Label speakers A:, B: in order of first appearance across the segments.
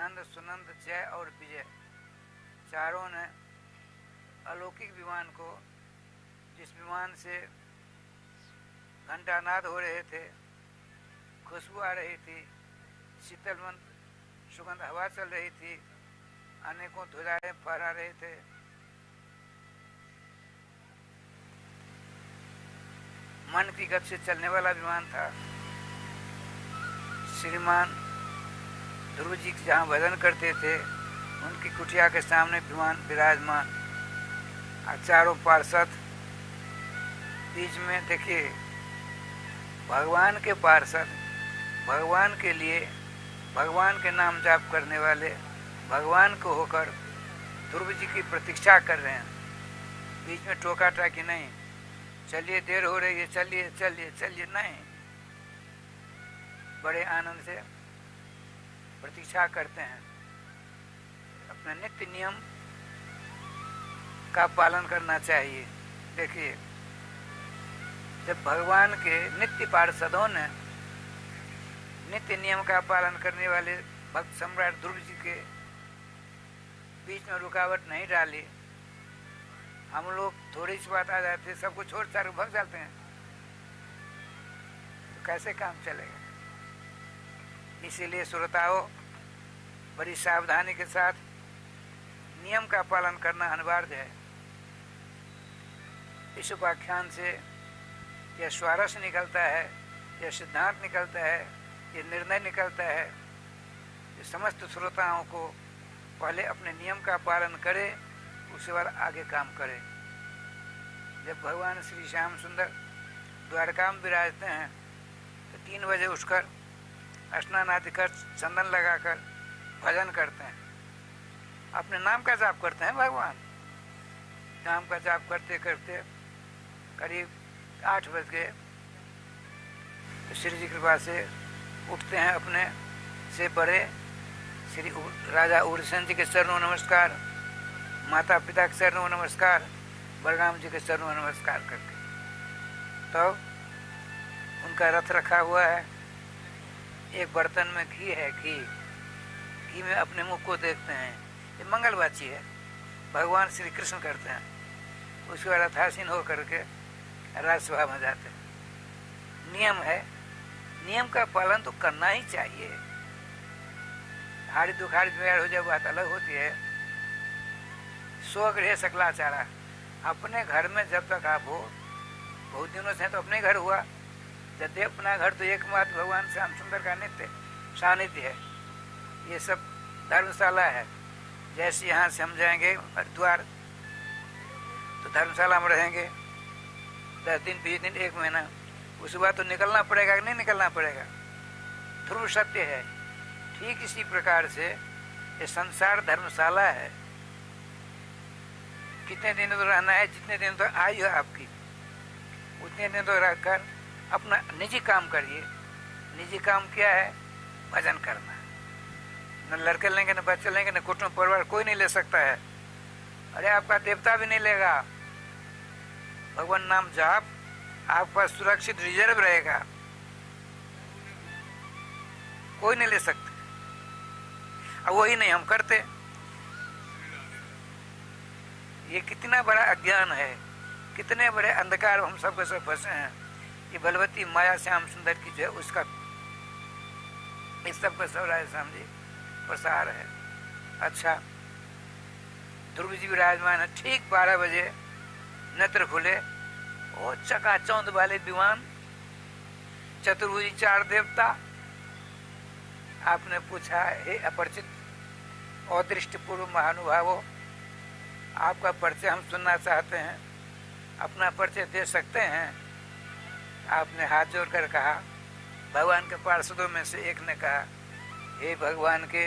A: नंद सुनंद जय और विजय चारों ने अलौकिक विमान को, जिस विमान से घंटानाद हो रहे थे, खुशबू आ रही थी, शीतल मंद सुगंध हवा चल रही थी, अनेकों ध्वजाएं फहरा रहे थे, मन की गति से चलने वाला विमान था। श्रीमान ध्रुव जी जहाँ भजन करते थे उनकी कुटिया के सामने विमान विराजमान, चारों पार्षद, बीच में देखिए भगवान के पार्षद, भगवान के लिए भगवान के नाम जाप करने वाले, भगवान को होकर ध्रुव जी की प्रतीक्षा कर रहे हैं। बीच में टोका टाकी नहीं, चलिए देर हो रही है, चलिए चलिए चलिए, नहीं, बड़े आनंद से प्रतीक्षा करते हैं। अपने नित्य नियम का पालन करना चाहिए। देखिए जब भगवान के नित्य पार्षदों ने नित्य नियम का पालन करने वाले भक्त सम्राट ध्रुव जी के बीच में रुकावट नहीं डाली, हम लोग थोड़ी सी बात आ जाते सबको छोड़ छाड़ भाग जाते हैं, तो कैसे काम चलेगा। इसीलिए श्रोताओं बड़ी सावधानी के साथ नियम का पालन करना अनिवार्य है। इस उपाख्यान से यह स्वारस्य निकलता है, यह सिद्धांत निकलता है, ये निर्णय निकलता है कि समस्त श्रोताओं को पहले अपने नियम का पालन करे, उसके बाद आगे काम करे। जब भगवान श्री श्याम सुंदर द्वारका में विराजते हैं तो 3 बजे उठकर स्नान आदि कर चंदन लगाकर भजन करते हैं, अपने नाम का जाप करते हैं। भगवान नाम का जाप करते करते करीब 8 बज गए तो श्री जी कृपा से उठते हैं। अपने से बड़े श्री राजा उग्रसेन जी के चरणों नमस्कार, माता पिता के चरणों नमस्कार, बलराम जी के चरणों नमस्कार करके तो उनका रथ रखा हुआ है, एक बर्तन में घी है, घी में अपने मुख को देखते हैं, ये मंगलवाची है, भगवान श्री कृष्ण करते हैं। उसके बाद रथासीन होकर के राजसभा में जाते हैं। नियम है, नियम का पालन तो करना ही चाहिए। हाड़ी दुखाड़ी बीमार हो जाए बात अलग होती है। स्वगृह सकलाचारा, अपने घर में जब तक आप हो, बहुत दिनों से तो अपने घर हुआ, यदि अपना घर तो एकमात्र भगवान श्याम सुंदर का नित्य सानिध्य है। ये सब धर्मशाला है। जैसे यहाँ से हम जाएंगे हरिद्वार तो धर्मशाला में रहेंगे 10 दिन 20 दिन 1 महीना, उसके बाद तो निकलना पड़ेगा कि नहीं निकलना पड़ेगा, ध्रुव सत्य है। ठीक इसी प्रकार से ये संसार धर्मशाला है। कितने दिन तो रहना है, जितने दिन तो आयु है आपकी उतने दिन तो रहकर अपना निजी काम करिए। निजी काम क्या है? भजन करना। न लड़के लेंगे, न बच्चे लेंगे, न कुटुंब परिवार कोई नहीं ले सकता है। अरे आपका देवता भी नहीं लेगा। भगवान नाम जाप आपके पास सुरक्षित रिजर्व रहेगा, कोई नहीं ले सकते। अब वही नहीं हम करते। ये कितना बड़ा अज्ञान है, कितने बड़े अंधकार हम सबके सब फंसे हैं। ये बलवती माया श्याम सुंदर की जो है उसका इस सब का सब राय समझे प्रसार है। अच्छा, ध्रुव जी विराजमान है। ठीक 12 बजे नेत्र खुले, वो चकाचौंध वाले विमान, चतुर्भुजी 4 देवता। आपने पूछा, हे अपरिचित और दृष्टिपूर्व महानुभावों, आपका परिचय हम सुनना चाहते हैं, अपना परिचय दे सकते हैं? आपने हाथ जोड़कर कहा। भगवान के पार्षदों में से एक ने कहा, हे भगवान के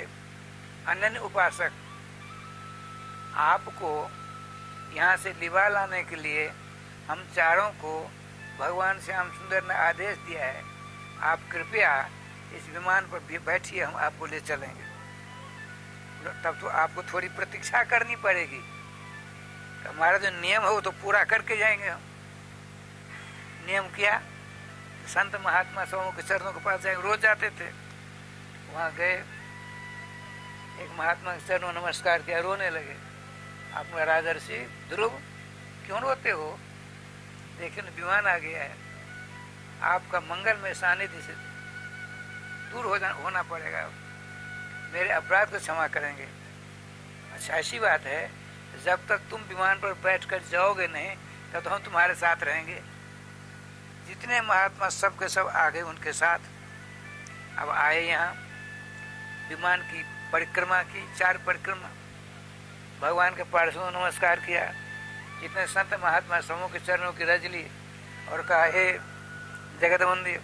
A: अनन्य उपासक, आपको यहाँ से लिवा लाने के लिए हम चारों को भगवान श्याम सुंदर ने आदेश दिया है। आप कृपया इस विमान पर भी बैठिए, हम आपको ले चलेंगे। तब तो आपको थोड़ी प्रतीक्षा करनी पड़ेगी। हमारा जो नियम है वो तो पूरा करके जाएंगे हम। नियम क्या? संत महात्मा सबों के चरणों के पास जाएंगे, रोज जाते थे। वहाँ गए, एक महात्मा के चरणों नमस्कार किया, रोने लगे। आपका राजर्षि ध्रुव क्यों रोते हो? लेकिन विमान आ गया है, आपका मंगल में सानिध्य से दूर होना पड़ेगा, मेरे अपराध को क्षमा करेंगे। अच्छा, ऐसी बात है, जब तक तुम विमान पर बैठकर जाओगे नहीं तब तो हम तुम्हारे साथ रहेंगे। जितने महात्मा सब के सब आ गए उनके साथ। अब आए यहाँ, विमान की परिक्रमा की, 4 परिक्रमा, भगवान के पार्षदों नमस्कार किया। जितने संत महात्मा समूह के चरणों की रज ली और कहा, हे जगतवंदी,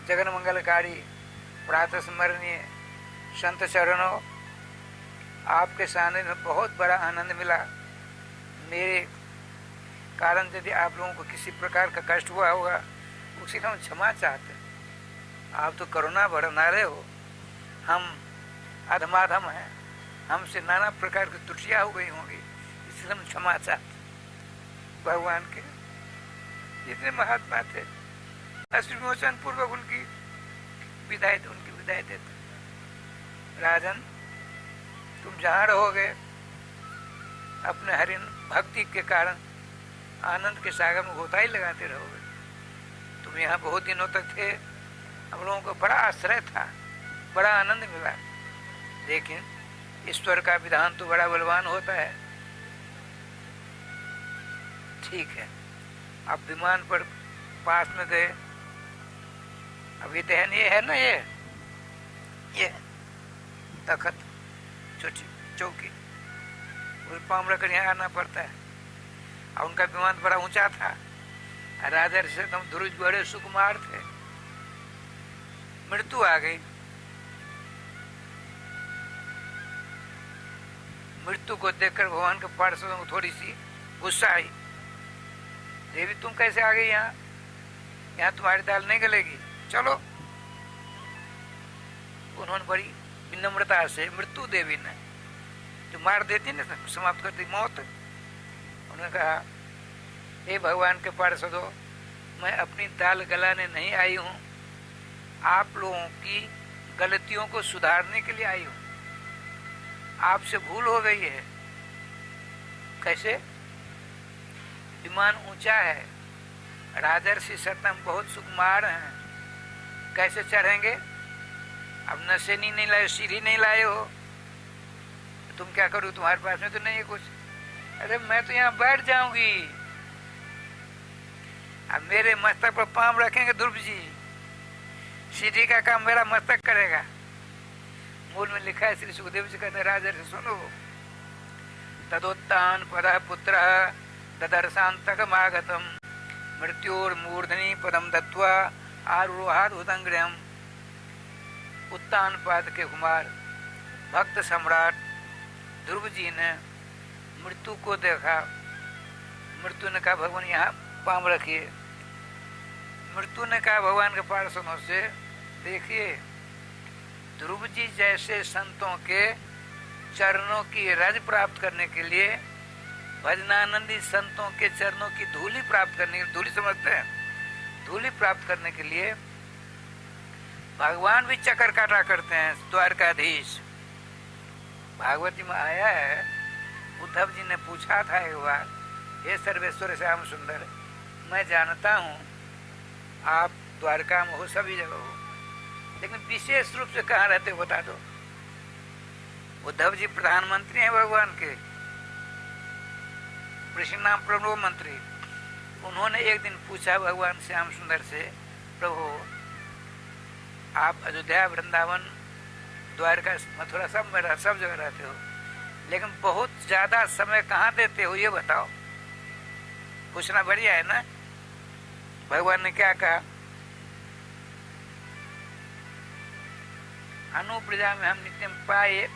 A: जगन मंगलकारी, प्रातः स्मरणीय संत चरणों, आपके सानिध्य में बहुत बड़ा आनंद मिला। मेरे कारण यदि आप लोगों को किसी प्रकार का कष्ट हुआ होगा उसी हम क्षमा चाहते हैं। आप तो करुणा भरनारे हो, हम अधमाधम हैं, हमसे नाना प्रकार की त्रुटियां हो गई होंगी, इसलिए हम क्षमा चाहते। भगवान के जितने महात्मा थे अश्रुमोचन पूर्वक उनकी विदाई देते। राजन, तुम जहाँ रहोगे अपने हरिन भक्ति के कारण आनंद के सागर में गोता ही लगाते रहोगे। तुम यहाँ बहुत दिनों तक थे, हम लोगों को बड़ा आश्रय था, बड़ा आनंद मिला। लेकिन ईश्वर का विधान तो बड़ा बलवान होता है। ठीक है, अब विमान पर पास में गए। अभी दहन ये है ना, ये तखत चौकी, उस पाम रखकर यहाँ आना पड़ता है। और उनका विमान बड़ा ऊंचा था। राजा से तुम ध्रुव बड़े सुकुमार थे, मृत्यु आ गई। मृत्यु को देखकर भगवान के पार्षदों को थोड़ी सी गुस्सा आई। देवी, तुम कैसे आ गई यहाँ? यहाँ तुम्हारी दाल नहीं गलेगी, चलो। उन्होंने बड़ी विनम्रता से मृत्यु देवी ने, जो मार देती ना, समाप्त करती मौत, उन्होंने कहा, हे भगवान के पार्षदों, मैं अपनी दाल गलाने नहीं आई हूँ, आप लोगों की गलतियों को सुधारने के लिए आई हूँ। आपसे भूल हो गई है। कैसे? विमान ऊंचा है, राजर्षि सतम बहुत सुकुमार हैं, कैसे चढ़ेंगे? अब नशेनी नहीं लाए, सीढ़ी नहीं लाए हो, तुम क्या करो? तुम्हारे पास में तो नहीं है कुछ। अरे मैं तो यहाँ बैठ जाऊंगी। अब मेरे मस्तक पर पाम रखेंगे ध्रुव जी, सीढ़ी का काम मेरा मस्तक करेगा। मूल में लिखा है, श्री सुखदेव जी कहते हैं, राजर्षि सुनो, तदोत्तान पद पुत्र ददर्शान्तकमागतम मृत्योर्मूर्धनि पदम दत्वा आरूढ़ाद उदंग्रयम। उत्तान पाद के कुमार भक्त सम्राट ध्रुव जी ने मृत्यु को देखा। मृत्यु ने कहा, भगवान यहाँ पाम रखिए। मृत्यु ने कहा भगवान के पार्षदों से, देखिए, ध्रुव जी जैसे संतों के चरणों की रज प्राप्त करने के लिए, भजनानंदी संतों के चरणों की धूली प्राप्त करने के, धूली समझते हैं, धूली प्राप्त करने के लिए भगवान भी चक्कर काटा करते हैं। द्वारकाधीश भागवती में आया है, उद्धव जी ने पूछा था एक बार, हे सर्वेश्वर श्याम सुंदर, मैं जानता हूँ आप द्वारका में हो, सभी जगह हो, लेकिन विशेष रूप से कहाँ रहते हो बता दो। उद्धव जी प्रधानमंत्री हैं भगवान के, कृष्ण प्रभु मंत्री। उन्होंने एक दिन पूछा भगवान श्याम सुंदर से, प्रभु आप अयोध्या, वृंदावन, द्वारका, मथुरा सब जगह रहते हो, लेकिन बहुत ज्यादा समय कहाँ देते हो ये बताओ। पूछना बढ़िया है ना। भगवान ने क्या कहा, अनुप्रजा में हम नित्यम पाए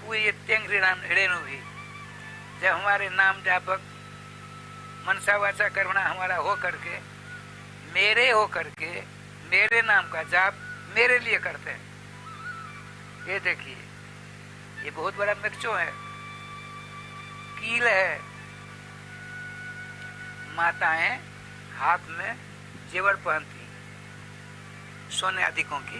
A: पूरी रेणु भी। जब हमारे नाम जापक मनसा वाचा कर्मणा हमारा हो करके, मेरे हो करके, मेरे नाम का जाप मेरे लिए करते हैं। ये देखिए, ये बहुत बड़ा मिर्चो है, कील है। माताएं हाथ में जेवर पहनती सोने अधिकों की,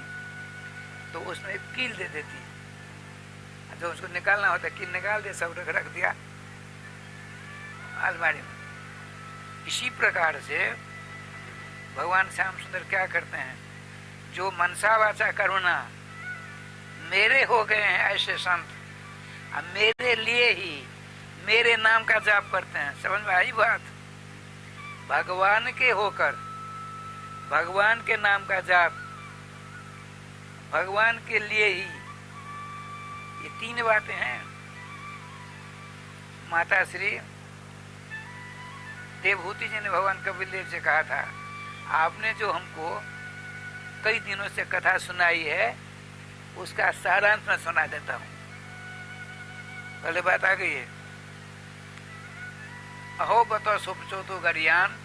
A: तो उसमें एक कील दे देती है। जो उसको निकालना होता है कील निकाल दे, सब रख दिया अलमारी में। इसी प्रकार से भगवान श्याम सुंदर क्या करते हैं, जो मनसा वाचा करुणा मेरे हो गए हैं ऐसे संत, अब मेरे लिए ही मेरे नाम का जाप करते हैं। समझ में आई बात? भगवान के होकर भगवान के नाम का जाप, भगवान के लिए ही, ये तीन बातें हैं। माता श्री देवभूति जी ने भगवान कपिल देव से कहा था, आपने जो हमको कई दिनों से कथा सुनाई है उसका सारांश मैं सुना देता हूं। पहले बात आ गई है। अहो बतो सुपचो तो गरियान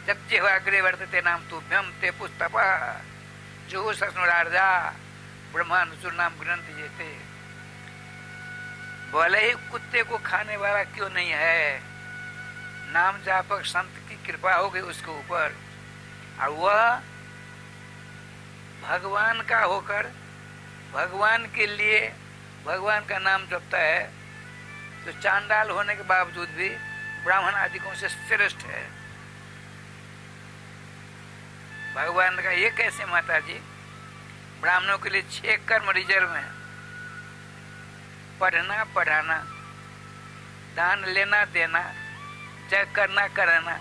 A: जब जेवाग्रे वर्तते नाम तुभ्यम ते पुस्तपा जो सस्नुरार्जा ब्रह्मानुचुर नाम ग्रंथ जेते। भले ही कुत्ते को खाने वाला क्यों नहीं है, नाम जापक संत की कृपा हो गई उसके ऊपर, और वह भगवान का होकर भगवान के लिए भगवान का नाम जपता है, तो चांडाल होने के बावजूद भी ब्राह्मण आदिकों से श्रेष्ठ है। भगवान का ये कैसे माता जी? ब्राह्मणों के लिए 6 कर्म रिजर्व हैं, पढ़ना पढ़ाना, दान लेना देना, जग करना कराना।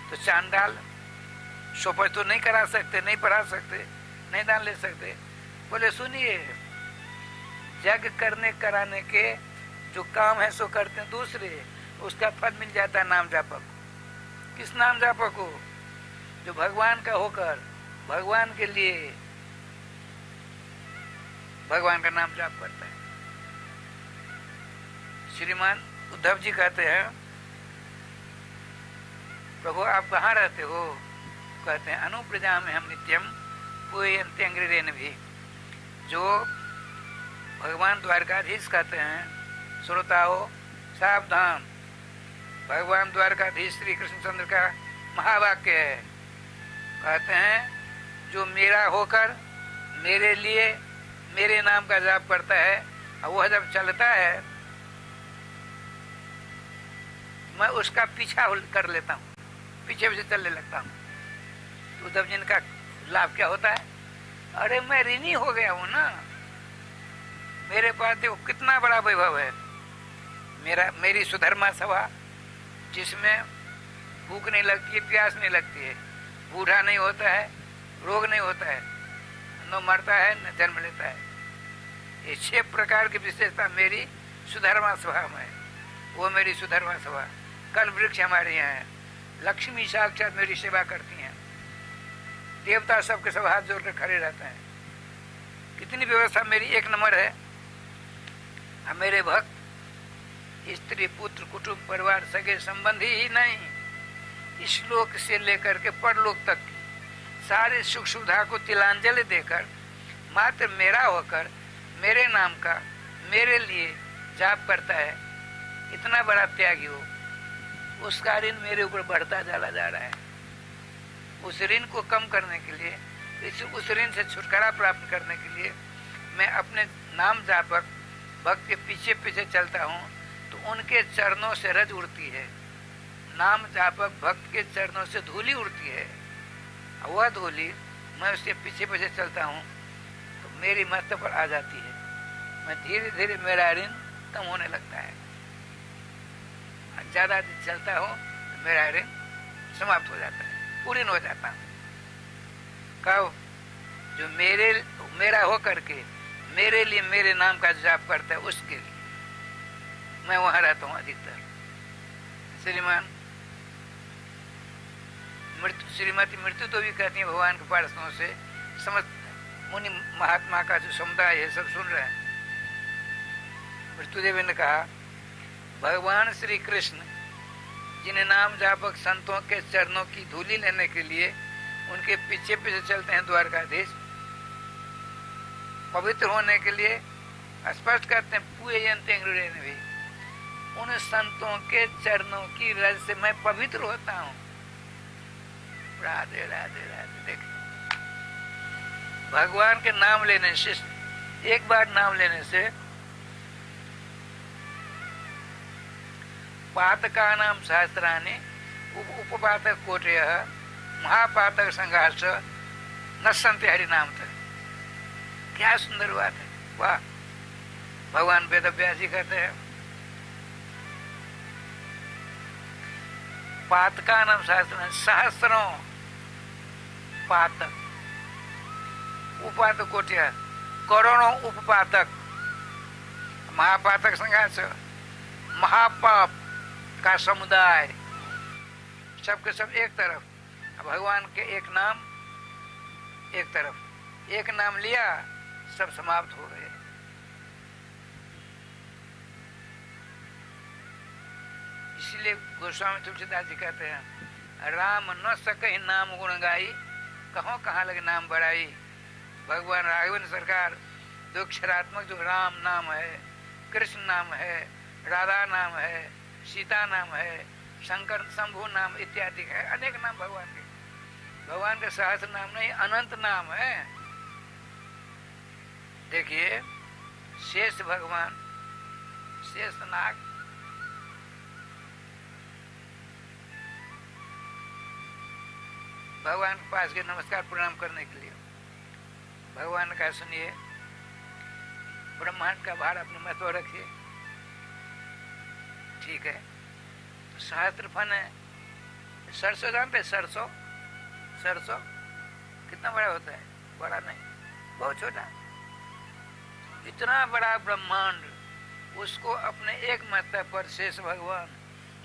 A: तो चांडाल शोपज तो नहीं करा सकते, नहीं पढ़ा सकते, नहीं दान ले सकते। बोले सुनिए, जग करने कराने के जो काम है सो करते हैं दूसरे, उसका फल मिल जाता है नाम जापक को। किस नाम जापक को? जो भगवान का होकर भगवान के लिए भगवान का नाम जाप करता है। श्रीमान उद्धव जी कहते हैं, प्रभु आप कहाँ रहते हो? कहते हैं अनुप्रजा में हम नित्यम पूयन्ते अंग्रेरेन भी। जो भगवान द्वारकाधीश कहते हैं, श्रोताओ सावधान, भगवान द्वारकाधीश श्री कृष्णचंद्र का महावाक्य है। कहते हैं जो मेरा होकर मेरे लिए मेरे नाम का जाप करता है, और वह जब चलता है मैं उसका पीछा कर लेता हूँ, पीछे पीछे चलने लगता हूँ। तो उद्धव जी का लाभ क्या होता है? अरे मैं ऋणी हो गया हूँ ना, मेरे पास देखो कितना बड़ा वैभव है। मेरी सुधर्मा सभा जिसमें भूख नहीं लगती है, प्यास नहीं लगती है, बूढ़ा नहीं होता है, रोग नहीं होता है, न मरता है न जन्म लेता है। ये 6 प्रकार की विशेषता मेरी सुधर्मा सभा में है। वो मेरी सुधर्मा सभा। कल वृक्ष हमारे यहाँ है, लक्ष्मी साक्षात मेरी सेवा करती हैं, देवता सबके सब हाथ जोड़ कर खड़े रहते हैं। कितनी व्यवस्था मेरी 1 नंबर है। और मेरे भक्त स्त्री पुत्र कुटुंब परिवार सगे संबंधी ही नहीं, इस लोक से लेकर के परलोक तक की सारे सुख सुविधा को तिलांजलि देकर मात्र मेरा होकर मेरे नाम का मेरे लिए जाप करता है। इतना बड़ा त्यागी हो, उसका ऋण मेरे ऊपर बढ़ता चला जा रहा है। उस ऋण को कम करने के लिए, उस ऋण से छुटकारा प्राप्त करने के लिए मैं अपने नाम जापक भक्त के पीछे पीछे चलता हूँ, तो उनके चरणों से रज उड़ती है। नाम जापक भक्त के चरणों से धूली उड़ती है, वह धूली मैं उसके पीछे पीछे चलता हूँ तो मेरी मस्तक पर आ जाती है। मैं धीरे धीरे मेरा ऋण कम होने लगता है। ज्यादा दिन चलता हूँ तो मेरा ऋण समाप्त हो जाता है, पूर्ण हो जाता हूँ। कब? जो मेरा हो करके मेरे लिए मेरे नाम का जाप करता है, उसके लिए मैं वहां रहता हूँ अधिकतर। श्रीमान श्रीमती मृत्यु तो भी कहती है भगवान के पार्षदों से, समस्त मुनि महात्मा का जो समुदाय है सब सुन रहे हैं। मृत्यु देवी ने कहा, भगवान श्री कृष्ण जिन्हें नाम जापक संतों के चरणों की धूली लेने के लिए उनके पीछे पीछे चलते हैं द्वारकाधीश, पवित्र होने के लिए स्पष्ट करते हैं पूयन्ते अंग्रेरेन भी। उन संतों के चरणों की रज से मैं पवित्र होता हूँ। राधे राधे राधे। देख, भगवान के नाम लेने से एक बार नाम लेने से पातका नाम सहस्त्राणि उपपातक कोटय महापातक संघर्ष नश्यन्ते हरि नाम तक। क्या सुंदर बात है, वाह। भगवान वेद व्यास जी कहते हैं पातका नाम सहस्त्र, सहस्रों पातक, उपातक कोटिया करोड़ों उपपातक, महापातक संघर्ष महापाप का समुदाय, सबके सब एक तरफ, भगवान के एक नाम एक तरफ, एक नाम लिया सब समाप्त हो गए। इसलिए गोस्वामी तुलसीदास जी कहते हैं राम न सके नाम गुण गाई, कहो कहाँ लगे नाम बढ़ाई। भगवान राघवेंद्र सरकार दो अक्षरात्मक जो राम नाम है, कृष्ण नाम है, राधा नाम है, सीता नाम है, शंकर शंभु नाम इत्यादि है, अनेक नाम भगवान के। भगवान के सहस्र नाम नहीं, अनंत नाम है। देखिए शेष भगवान, शेष नाग, भगवान के पास गए नमस्कार प्रणाम करने के लिए। भगवान का सुनिए, ब्रह्मांड का भार अपने महत्व रखिए, ठीक है। तो सहस्त्र फन है। सरसों जानते हैं? सरसों, सरसों कितना बड़ा होता है? बड़ा नहीं, बहुत छोटा। इतना बड़ा ब्रह्मांड, उसको अपने एक महत्व पर शेष भगवान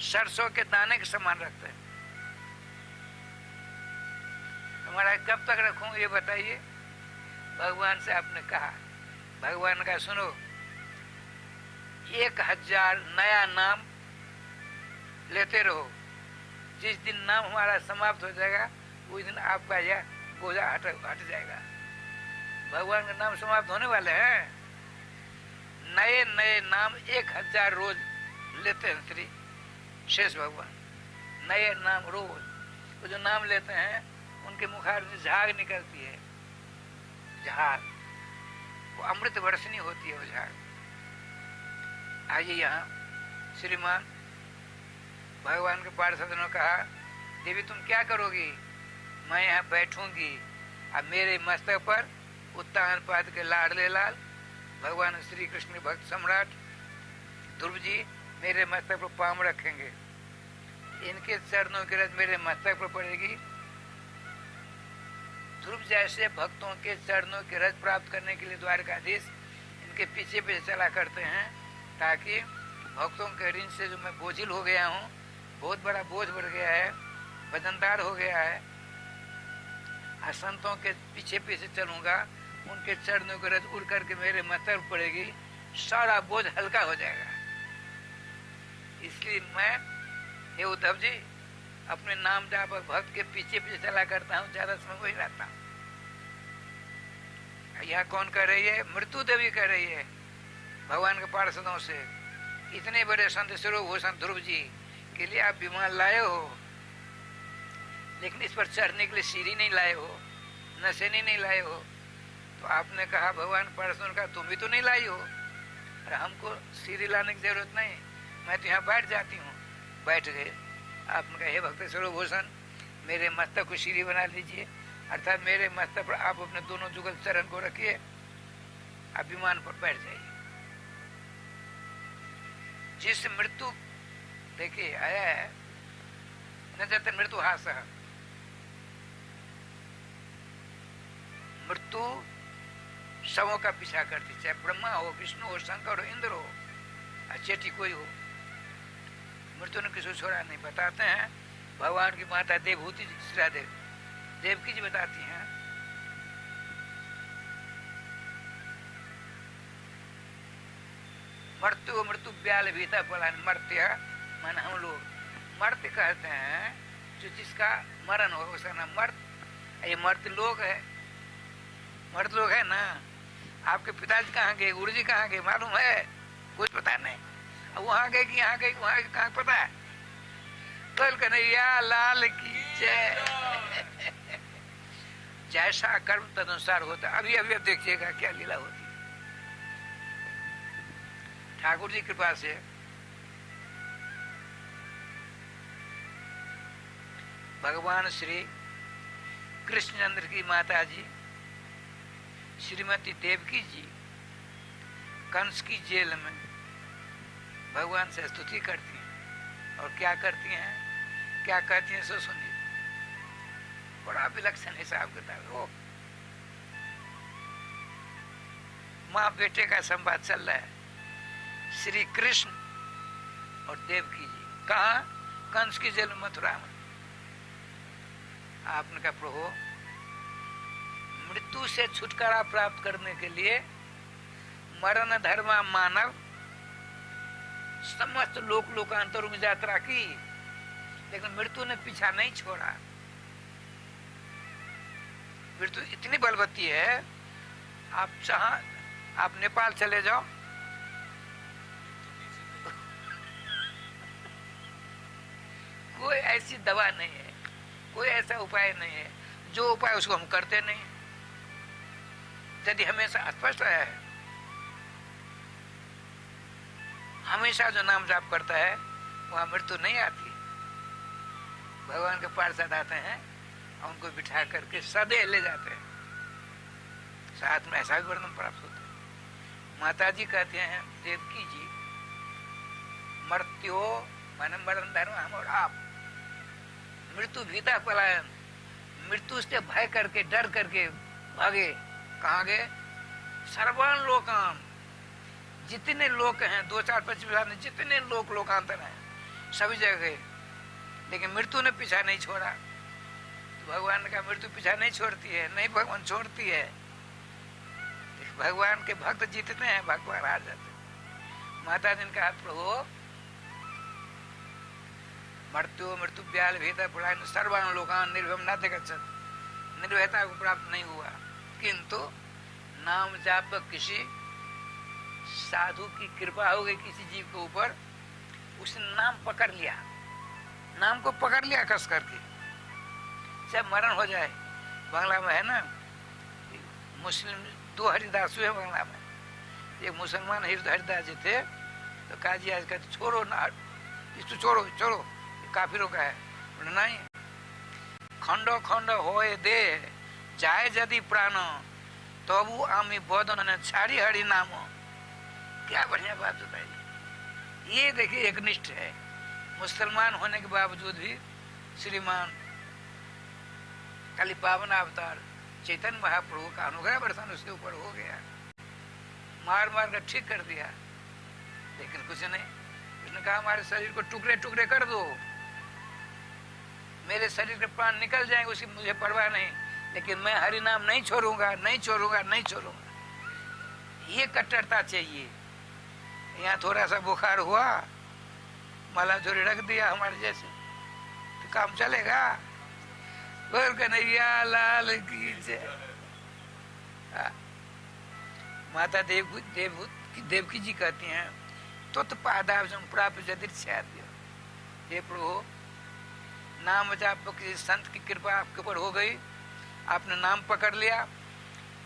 A: सरसों के दाने के समान रखते हैं। तुम्हारा कब तक रखूं ये बताइए। भगवान से आपने कहा, भगवान का सुनो, 1000 नया नाम लेते रहो। जिस दिन नाम हमारा समाप्त हो जाएगा उस दिन आपका यह बोझा हट जाएगा। भगवान का नाम समाप्त होने वाले हैं। नए नए नाम 1000 रोज लेते हैं श्री शेष भगवान, नए नाम रोज। वो जो नाम लेते हैं उनके मुखार से झाग निकलती है, झाग, वो अमृत वर्षनी होती है वो झाग। आइए यहाँ श्रीमान भगवान के पार्षद ने कहा, देवी तुम क्या करोगी? मैं यहाँ बैठूंगी। अब मेरे मस्तक पर उत्तान पाद के लाडले लाल भगवान श्री कृष्ण भक्त सम्राट ध्रुव जी मेरे मस्तक पर पाम रखेंगे। इनके चरणों की रज मेरे मस्तक पर पड़ेगी। ध्रुव जैसे भक्तों के चरणों की रज प्राप्त करने के लिए द्वारकाधीश इनके पीछे पीछे चला करते हैं, ताकि भक्तों के ऋण से जो मैं बोझिल हो गया हूँ, बहुत बड़ा बोझ बढ़ गया है, वजनदार हो गया है, संतों के पीछे पीछे चलूंगा, उनके चरणों की रज उड़ करके मेरे मस्तक पर पड़ेगी, सारा बोझ हल्का हो जाएगा। इसलिए मैं हे उद्धव जी अपने नाम जाप भक्त के पीछे पीछे चला करता हूँ, ज्यादा समय वही रहता हूँ। यहाँ कौन कर रही है? मृत्यु देवी कर रही है भगवान के पार्षदों से। इतने बड़े संत सर्वभूषण ध्रुव जी के लिए आप विमान लाए हो, लेकिन इस पर चढ़ने के लिए सीढ़ी नहीं लाए हो, नशेनी नहीं लाए हो। तो आपने कहा भगवान पार्षदों का तुम भी तो नहीं लाई हो, और हमको सीढ़ी लाने की जरूरत नहीं, मैं तो यहाँ बैठ जाती हूँ। बैठ गए। आपने कहा हे भक्त सर्वभूषण मेरे मस्तक को सीढ़ी बना लीजिए, अर्थात मेरे मस्तक पर आप अपने दोनों जुगल चरण को रखिए, आप विमान पर बैठ जाइए। जिस मृत्यु देखिए आया है न जाते मृत्यु हास, मृत्यु सबों का पीछा करती, चाहे ब्रह्मा हो, विष्णु हो, शंकर हो, इंद्र हो, चेटी कोई हो, मृत्यु ने किसी छोड़ा नहीं। बताते हैं भगवान की माता देवहूति श्रीरा देवकी जी बताती हैं, मृत्यु मृत्यु ब्याल भीता पला, मर्त्य मन हम लोग मर्त्य कहते हैं जो जिसका मरण हो उसका नाम मर्त। ये मर्त लोग है, मर्द लोग है ना। आपके पिताजी कहाँ गए, गुरु जी कहाँ गए मालूम है? कुछ पता नहीं। अब वहां गए कि यहाँ गए, वहां गए कहाँ पता है? कल कन्हैया लाल की जय। जैसा कर्म तदनुसार होता। अभी अभी अब देखिएगा क्या लीला होती है। ठाकुर जी कृपा से भगवान श्री कृष्णचंद्र की माता जी श्रीमती देवकी जी कंस की जेल में भगवान से स्तुति करती हैं। और क्या करती हैं, क्या कहती हैं, सो सुनिए। बड़ा विलक्षण हिसाब किताब। वो माँ बेटे का संवाद चल रहा है, श्री कृष्ण और देवकी जी। कहा? कंस की जेल मथुरा में। आपने कहा प्रभु, मृत्यु से छुटकारा प्राप्त करने के लिए मरण धर्म मानव समस्त लोक लोकांतरों में यात्रा की, लेकिन मृत्यु ने पीछा नहीं छोड़ा। मृत्यु इतनी बलवती है, आप नेपाल चले जाओ, कोई ऐसी दवा नहीं है, कोई ऐसा उपाय नहीं है, जो उपाय उसको हम करते नहीं। यदि हमेशा स्पष्ट है, हमेशा जो नाम जाप करता है वहां मृत्यु नहीं आती। भगवान के पार्षद आते हैं और उनको बिठा करके सदैव ले जाते हैं, साथ में ऐसा भी वर्णन प्राप्त होता है। माता जी कहते हैं देवकी जी, मृत्यो माने मरण धर्म हम और आप, मृत्यु भीता पलायन, मृत्यु से भय करके डर करके भागे। कहाँ गए? सर्वान लोकान, जितने लोक हैं 2-4-25 जितने लोकांतर हैं सभी जगह, लेकिन मृत्यु ने पीछा नहीं छोड़ा। तो भगवान का मृत्यु पीछा नहीं छोड़ती है, नहीं भगवान छोड़ती है। भगवान के भक्त जितने हैं भगवान आ जाते। माता जी ने कहा प्रभु, मृत्यु ब्याल भीतर पलायन सर्वान लोकान निर्भयम न गच्छत, निर्भयता को प्राप्त नहीं हुआ, किंतु नाम जाप किसी साधु की कृपा हो गई किसी जीव के ऊपर, उसने नाम पकड़ लिया, नाम को पकड़ लिया कस करके, चाहे मरण हो जाए। बांग्ला में है ना, मुस्लिम 2 हरिदास हुए बांग्ला में। एक मुसलमान हरिदास जी थे, तो काजी आज कहते छोड़ो ना, इसको छोड़ो छोड़ो, काफिरों का है। बोले नहीं, खंडो खंड होए दे जाए यदि प्राण तबु आमी बदन छाड़ी हरि नाम। क्या बढ़िया बात बताई। ये देखिए एकनिष्ठ है, मुसलमान होने के बावजूद भी श्रीमान खाली पावन अवतार चैतन्य महाप्रभु का अनुग्रह बरसान उसके ऊपर हो गया, मार मार कर ठीक कर दिया। लेकिन कुछ नहीं, उसने कहा हमारे शरीर को टुकड़े टुकड़े कर दो, मेरे शरीर के प्राण निकल जाएंगे, उसकी मुझे परवाह नहीं, लेकिन मैं हरि नाम नहीं छोड़ूंगा, नहीं छोड़ूंगा, नहीं छोड़ूंगा। ये कट्टरता चाहिए। यहाँ थोड़ा सा बुखार हुआ, माला झोरी रख दिया हमारे जैसे, तो काम चलेगा? बोल कन्हैया लाल की जय। माता देवकी जी कहती हैं त्वत्पादाब्जं प्राप्य यदिच्छाद्य। हे प्रभु, नाम जाप किसी संत की कृपा आपके ऊपर हो गई, आपने नाम पकड़ लिया।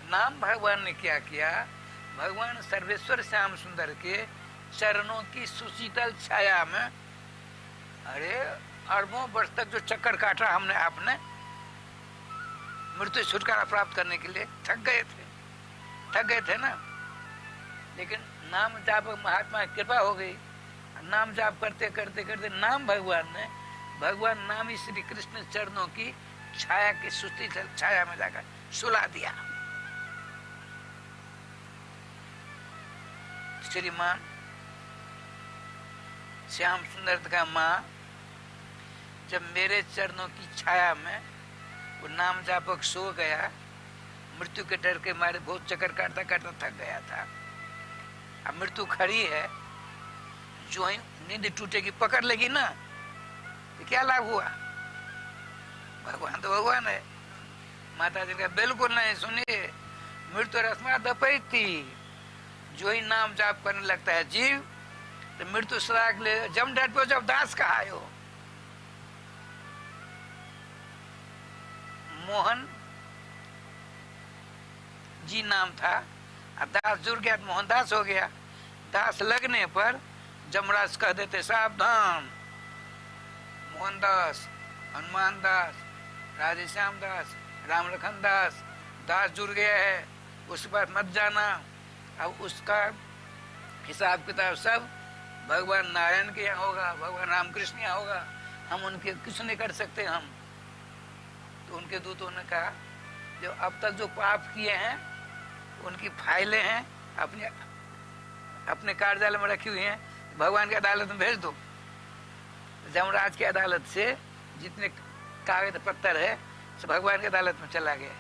A: नाम भगवान ने क्या किया? भगवान सर्वेश्वर श्याम सुंदर के चरणों की सुशीतल छाया में, अरे अरबों वर्ष तक जो चक्कर काटा हमने आपने मृत्यु छुटकारा प्राप्त करने के लिए, थक गए थे ना। लेकिन नाम जाप महात्मा की कृपा हो गई, नाम जाप करते करते करते नाम भगवान नाम ही श्री कृष्ण चरणों की छाया की सुशीतल छाया में जाकर सुला दिया। श्रीमान श्याम सुंदर का माँ जब मेरे चरणों की छाया में वो नाम जापक सो गया, मृत्यु के डर के मारे बहुत चक्कर काटता काटता थक गया था। अब मृत्यु खड़ी है, जो ही नींद टूटेगी पकड़ लेगी ना, तो क्या लाभ हुआ? भगवान तो भगवान है। माता जी का बिल्कुल नहीं, सुनिए, मृत्यु रस्मा दपैती, जो ही नाम जाप करने लगता है जीव, तो मृत्यु सराग ले जम डट पे जब दास कहायो। मोहन जी नाम था, अब दास जुड़ गया तो मोहनदास हो गया। दास लगने पर जमराज कह देते सावधान, मोहनदास, हनुमान दास, राधे श्याम दास, राम लखन दास, दास जुड़ गया है, उस पर मत जाना। अब उसका हिसाब किताब सब भगवान नारायण के यहाँ होगा, भगवान रामकृष्ण यहाँ होगा, हम उनके कुछ नहीं कर सकते हम। तो उनके दूतों ने कहा जो अब तक जो पाप किए हैं उनकी फाइलें हैं अपने अपने कार्यालय में रखी हुई हैं, भगवान की अदालत में भेज दो। जमराज की अदालत से जितने कागज पत्थर है सब भगवान की अदालत में चला गया।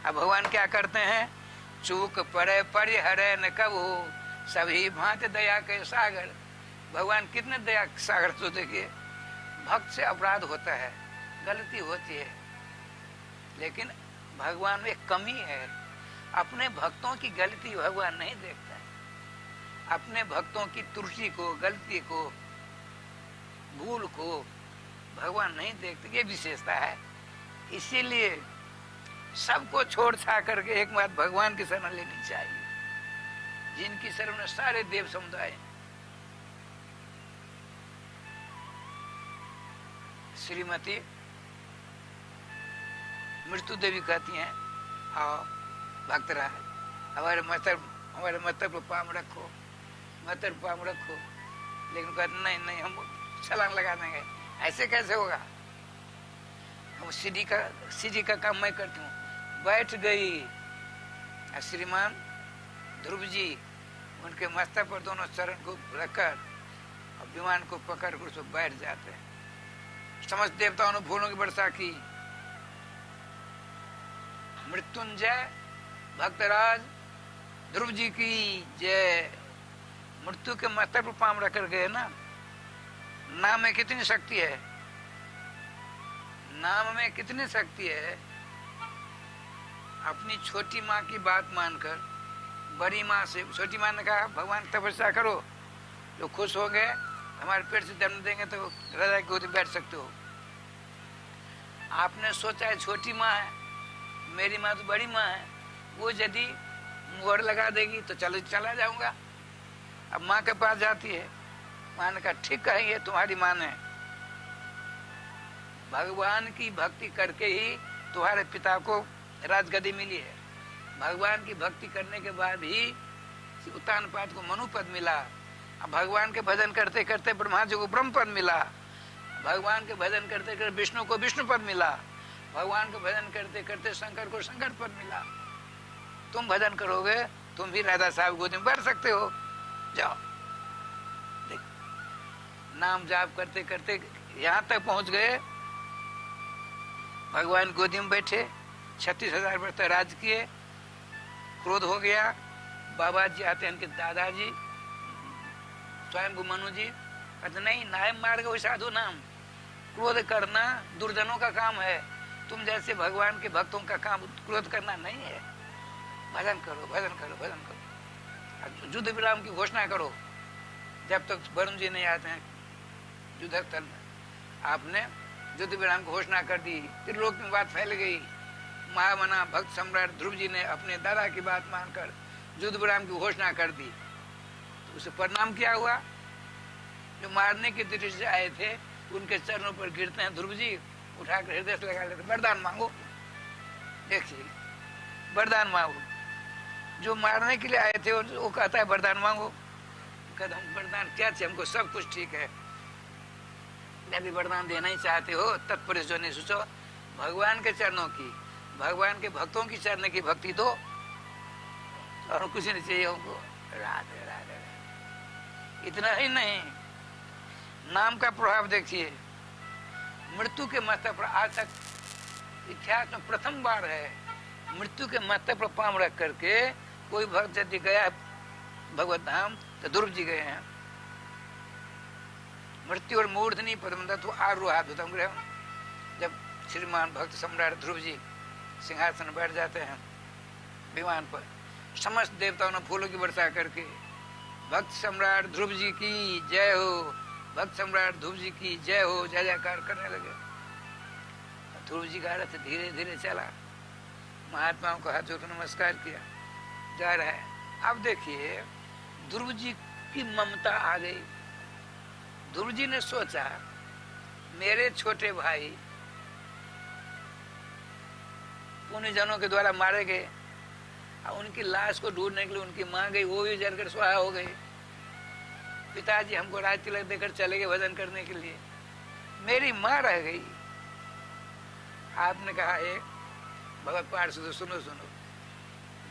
A: अब भगवान क्या करते हैं, चूक पड़े परिहरे न कबू, सभी भांति दया के सागर। भगवान कितने दया सागर, तो देखिए भक्त से अपराध होता है, गलती होती है, लेकिन भगवान में एक कमी है, अपने भक्तों की गलती भगवान नहीं देखता है, अपने भक्तों की त्रुटि को, गलती को, भूल को भगवान नहीं देखते, ये विशेषता है। इसीलिए सबको छोड़ छा करके एक बात भगवान की शरण लेनी चाहिए, जिनकी शरण में सारे देव समुदाय। श्रीमती मृत्यु देवी कहती हैं आओ भक्तराज हमारे मतर पर पाम रखो, मतर पाम रखो, लेकिन कहते नहीं नहीं हम छलांग लगा देंगे, ऐसे कैसे होगा, हम सीढ़ी का काम मैं करती हूँ। बैठ गई, श्रीमान ध्रुव जी उनके मस्तक पर दोनों चरण को रखकर विमान को पकड़ कर उसमें बैठ जाते हैं। समस्त देवताओं ने फूलों की वर्षा की। मृत्युंजय भक्तराज ध्रुव जी की जय। मृत्यु के मस्तक पर पाम रख कर गए ना। नाम में कितनी शक्ति है, नाम में कितनी शक्ति है। अपनी छोटी माँ की बात मानकर बड़ी माँ से, छोटी माँ ने कहा भगवान तपस्या करो, जो खुश हो गए हमारे पेट से जन्म देंगे तो राजा की गोदी बैठ सकते हो। आपने सोचा है छोटी माँ है, मेरी माँ तो बड़ी माँ है, वो यदि मुहर लगा देगी तो चला जाऊंगा। अब माँ के पास जाती है, माँ ने कहा ठीक कहेंगे, तुम्हारी माँ ने भगवान की भक्ति करके ही तुम्हारे पिता को राजगद्दी मिली है। भगवान की भक्ति करने के बाद ही उत्तानपाद को मनुपद मिला। अब भगवान के भजन करते करते ब्रह्मा जी को ब्रह्म पद मिला, भगवान के भजन करते करते विष्णु को विष्णु पद मिला, भगवान के भजन करते करते शंकर को शंकर पद मिला। तुम भजन करोगे तुम भी राधा साहब गोदी में बैठ सकते हो, जाओ। देख नाम जाप करते करते यहाँ तक पहुंच गए, भगवान गोदी में बैठे, 36,000 वर्ष तक राज किए। क्रोध हो गया, बाबा जी आते हैं, इनके दादाजी स्वयं मनु जी कहते नहीं, नायम मार्ग हो साधु नाम। क्रोध करना दुर्जनों का काम है, तुम जैसे भगवान के भक्तों का काम क्रोध करना नहीं है। भजन करो, भजन करो, भजन करो, युद्ध विराम की घोषणा करो जब तक वरुण जी नहीं आते हैं युद्ध स्थल में। आपने युद्ध विराम की घोषणा कर दी, त्रिलोक में बात फैल गई। महामना भक्त सम्राट ध्रुव जी ने अपने दादा की बात मानकर युद्ध विराम की घोषणा कर दी। तो उसे परिणाम क्या हुआ, जो मारने की दृष्टि से आए थे उनके चरणों पर गिरते हैं ध्रुव जी, उठाकर हृदय से लगा लेते, वरदान मांगो। देखिए वरदान मांगो, जो मारने के लिए आए थे वो कहता है वरदान मांगो। कहता हम वरदान क्या चाहिए, हमको सब कुछ ठीक है। यदि वरदान देना ही चाहते हो तत्पर जो नहीं सोचो, भगवान के चरणों की, भगवान के भक्तों की चरण की भक्ति दो, और कुछ नहीं चाहिए हमको। राधे राधे। इतना ही नहीं, नाम का प्रभाव देखिए। मृत्यु के मस्तक पर आज तक इतिहास में प्रथम बार है, मृत्यु के मस्तक पर पांव रख करके कोई भक्त यदि गया भगवत धाम तो ध्रुव जी गए हैं। मृत्यु और मूर्धनि पद्मदत्त आरोहाधुतम गृह। जब श्रीमान भक्त सम्राट ध्रुव जी सिंहासन बैठ जाते हैं विमान पर, समस्त देवताओं ने फूलों की वर्षा करके भक्त सम्राट ध्रुव जी की जय हो, भक्त सम्राट ध्रुव जी की जय हो, जय जयकार करने लगे। ध्रुव जी का रथ धीरे धीरे चला, महात्माओं को हाथ जोड़ नमस्कार किया, जा रहा है। अब देखिए ध्रुव जी की ममता आ गई। ध्रुव जी ने सोचा मेरे छोटे भाई पुण्य जनों के द्वारा मारे गए, उनकी लाश को ढूंढने के लिए उनकी मां गई, वो भी जलकर स्वाहा हो गई। पिताजी हमको राज तिलक देकर चले गए भजन करने के लिए, मेरी मां रह गई। आपने कहा एक भगवत पाठ से सुनो सुनो,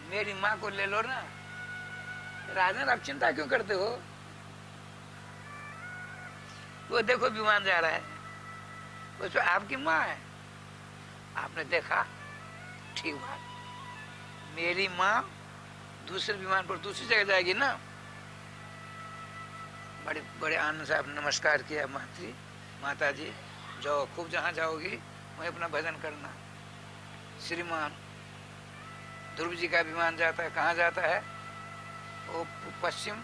A: मेरी मां को ले लो ना। राजन आप चिंता क्यों करते हो, वो देखो विमान जा रहा है, उसमें आपकी मां है। आपने देखा, ठीक बात, मेरी मां दूसरे विमान पर दूसरी जगह जाएगी ना। बड़े बड़े आनंद से आपने नमस्कार किया, माता जी जाओ, खूब जहां जाओगी वहीं अपना भजन करना। श्रीमान ध्रुव जी का विमान जाता है, कहाँ जाता है, वो पश्चिम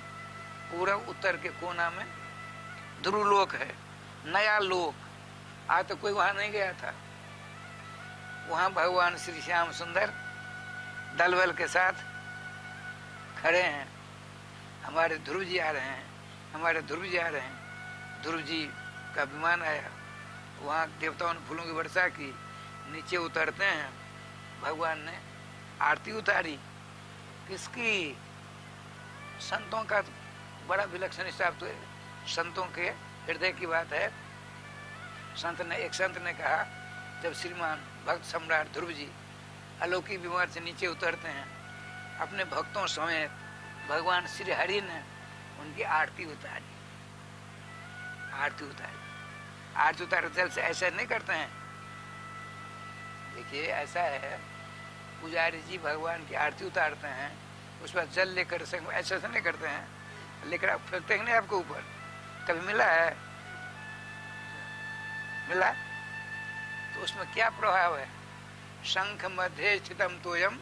A: पूर्व उत्तर के कोना में ध्रुवलोक है, नया लोक। आज तो कोई वहां नहीं गया था। वहां भगवान श्री श्याम सुंदर दलबल के साथ खड़े हैं। हमारे ध्रुव जी आ रहे हैं, हमारे ध्रुव जी आ रहे हैं। ध्रुव जी का विमान आया, वहाँ देवताओं ने फूलों की वर्षा की। नीचे उतरते हैं, भगवान ने आरती उतारी। किसकी? संतों का बड़ा विलक्षण हिसाब, तो संतों के हृदय की बात है। एक संत ने कहा, जब श्रीमान भक्त सम्राट ध्रुव जी अलौकिक विमान से नीचे उतरते हैं, अपने भक्तों समेत भगवान श्री हरि ने उनकी आरती उतारी। आरती उतारे जल से ऐसा नहीं करते हैं। देखिए ऐसा है, पुजारी जी भगवान की आरती उतारते हैं, उस पर जल लेकर ऐसा नहीं करते हैं, लेकर आप फेंकते हैं नहीं आपको ऊपर। कभी मिला है? मिला? तो उसमें क्या प्रभाव है? शंख मध्य स्थितम तोयम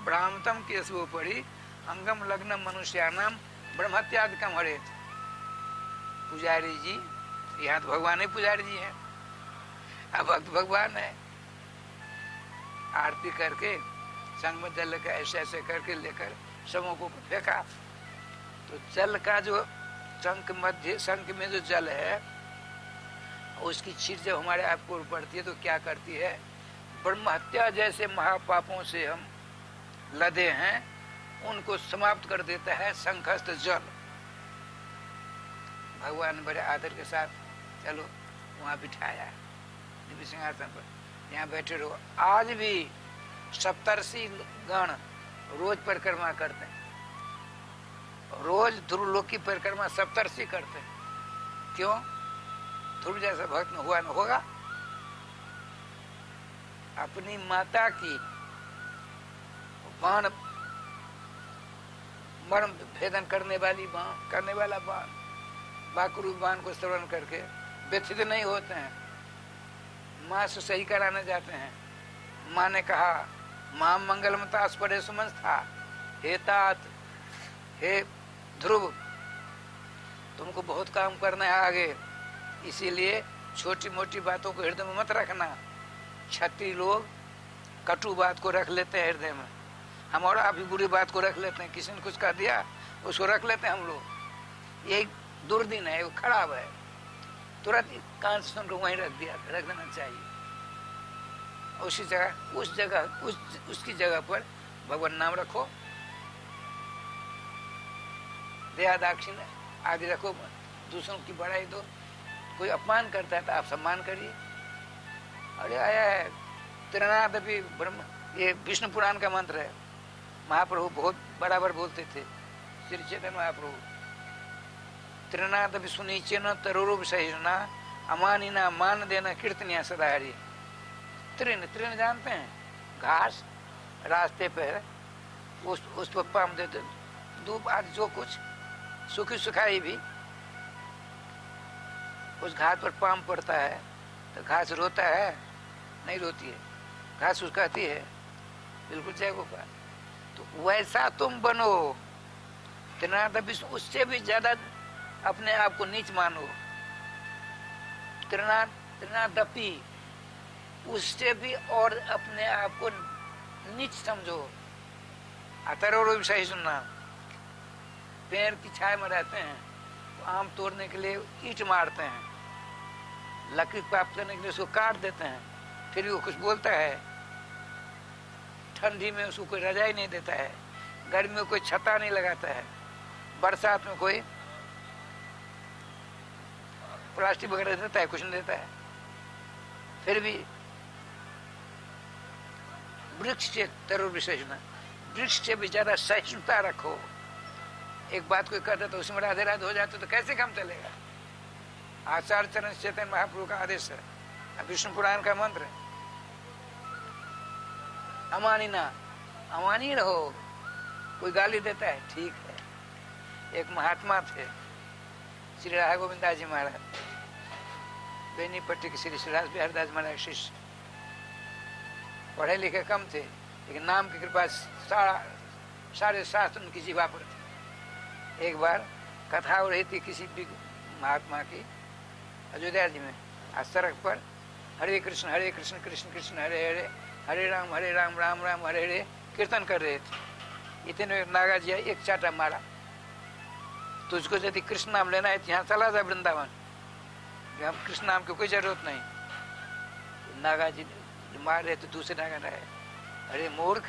A: ब्राह्मतम केशवोपरि अंगम लग्न मनुष्यानाम ब्रह्मत्यादिकम हरेत। पुजारी जी, यहाँ तो भगवान ही पुजारी जी हैं, अब भक्त भगवान है। आरती करके संग में जल लेकर ऐसे ऐसे करके लेकर सबों को फेंका। तो जल का जो शंख में जो जल है, उसकी छींट जब हमारे आप को पड़ती है तो क्या करती है? ब्रह्म हत्या जैसे महापापों से हम लदे हैं, उनको समाप्त कर देता है शंखस्थ जल। भगवान बड़े आदर के साथ चलो वहां बिठाया दिव्य सिंहासन पर, यहाँ बैठे रहो। आज भी सप्तर्षि गण रोज परिक्रमा करते हैं, रोज ध्रुवलोक की परिक्रमा सप्तर्षि करते हैं। क्यों? ध्रुव जैसा भक्त में हुआ न होगा। अपनी माता की बाण मर्म भेदन करने वाला बाण, बाकरूप बाण को श्रवण करके व्यथित नहीं होते हैं, माँ से सही कराने जाते हैं। माँ ने कहा, माँ मंगलमता स्परे सुमंस्था, हे तात, हे ध्रुव, तुमको बहुत काम करना है आगे, इसीलिए छोटी मोटी बातों को हृदय में मत रखना। क्षत्रिय लोग कटु बात को रख लेते हैं हृदय में, हम और आप भी बुरी बात को रख लेते हैं। किसी ने कुछ कह दिया उसको रख लेते हैं हम लोग। यही दुर्दिन है, वो खराब है। तुरंत कान से सुनकर वहीं रख देना चाहिए। उसकी जगह पर भगवान नाम रखो, दया दाक्षिण्य आदि रखो, दूसरों की बड़ाई दो। कोई अपमान करता है तो आप सम्मान करिए। अरे आया है त्रिनादपि ब्रह्म, ये विष्णु पुराण का मंत्र है। महाप्रभु बहुत बराबर बोलते थे, श्री चैतन्य महाप्रभु। त्रिनादपि सुनिचेन तरोरूप सहिष्णुना अमानिना मान देना कीर्तनिया सदाहरी। तृण जानते हैं? घास रास्ते पे उस पर पाम देते, धूप आदि जो कुछ सूखी सुखाई भी उस घास पर पाम पड़ता है तो घास रोता है? नहीं रोती है, घास सुखाती है। बिल्कुल जय गोपाल। तो वैसा तुम बनो, उससे भी ज्यादा अपने आप को नीच मानो। त्रिनादपि, उससे भी और अपने आप को नीच समझो। अतरोरूप सहिष्णुना, पेड़ की छाया में रहते हैं तो आम तोड़ने के लिए ईंट मारते हैं, लकड़ी प्राप्त करने के लिए उसको काट देते हैं, फिर भी वो कुछ बोलता है। ठंडी में उसको कोई रजाई नहीं देता है, गर्मी में कोई छता नहीं लगाता है, बरसात में कोई प्लास्टिक वगैरह देता है, कुछ नहीं देता है। फिर भी वृक्ष से तरु विशेषण, वृक्ष से भी ज्यादा सहिष्णुता रखो। एक बात कोई करता तो उसमें राधे राधे हो जाते तो कैसे काम चलेगा। आचार्य चरण चैतन्य महाप्रभु का आदेश है, विष्णु पुराण का मंत्र है, अमानिना, अमानी रहो। कोई गाली देता है, ठीक है। एक महात्मा थे श्री राधा गोविंदास जी महाराज, बेनीपट्टी के श्री श्रीराज बिहारदास महाराज शिष्य, पढ़े लिखे कम थे लेकिन नाम की कृपा सारे शास्त्र उनकी जीवा पर थे। एक बार कथा हो रही थी किसी भी महात्मा की अयोध्या जी में, आज सड़क पर हरे कृष्ण कृष्ण कृष्ण हरे हरे, हरे राम राम राम हरे हरे कीर्तन कर रहे थे। इतने नागा जी एक चाटा मारा, तुझको यदि कृष्ण नाम लेना है तो यहाँ चला जा वृंदावन, हम कृष्ण नाम की कोई जरूरत नहीं। नागा जी मार रहे तो दूसरे नागा रहे, अरे मूर्ख,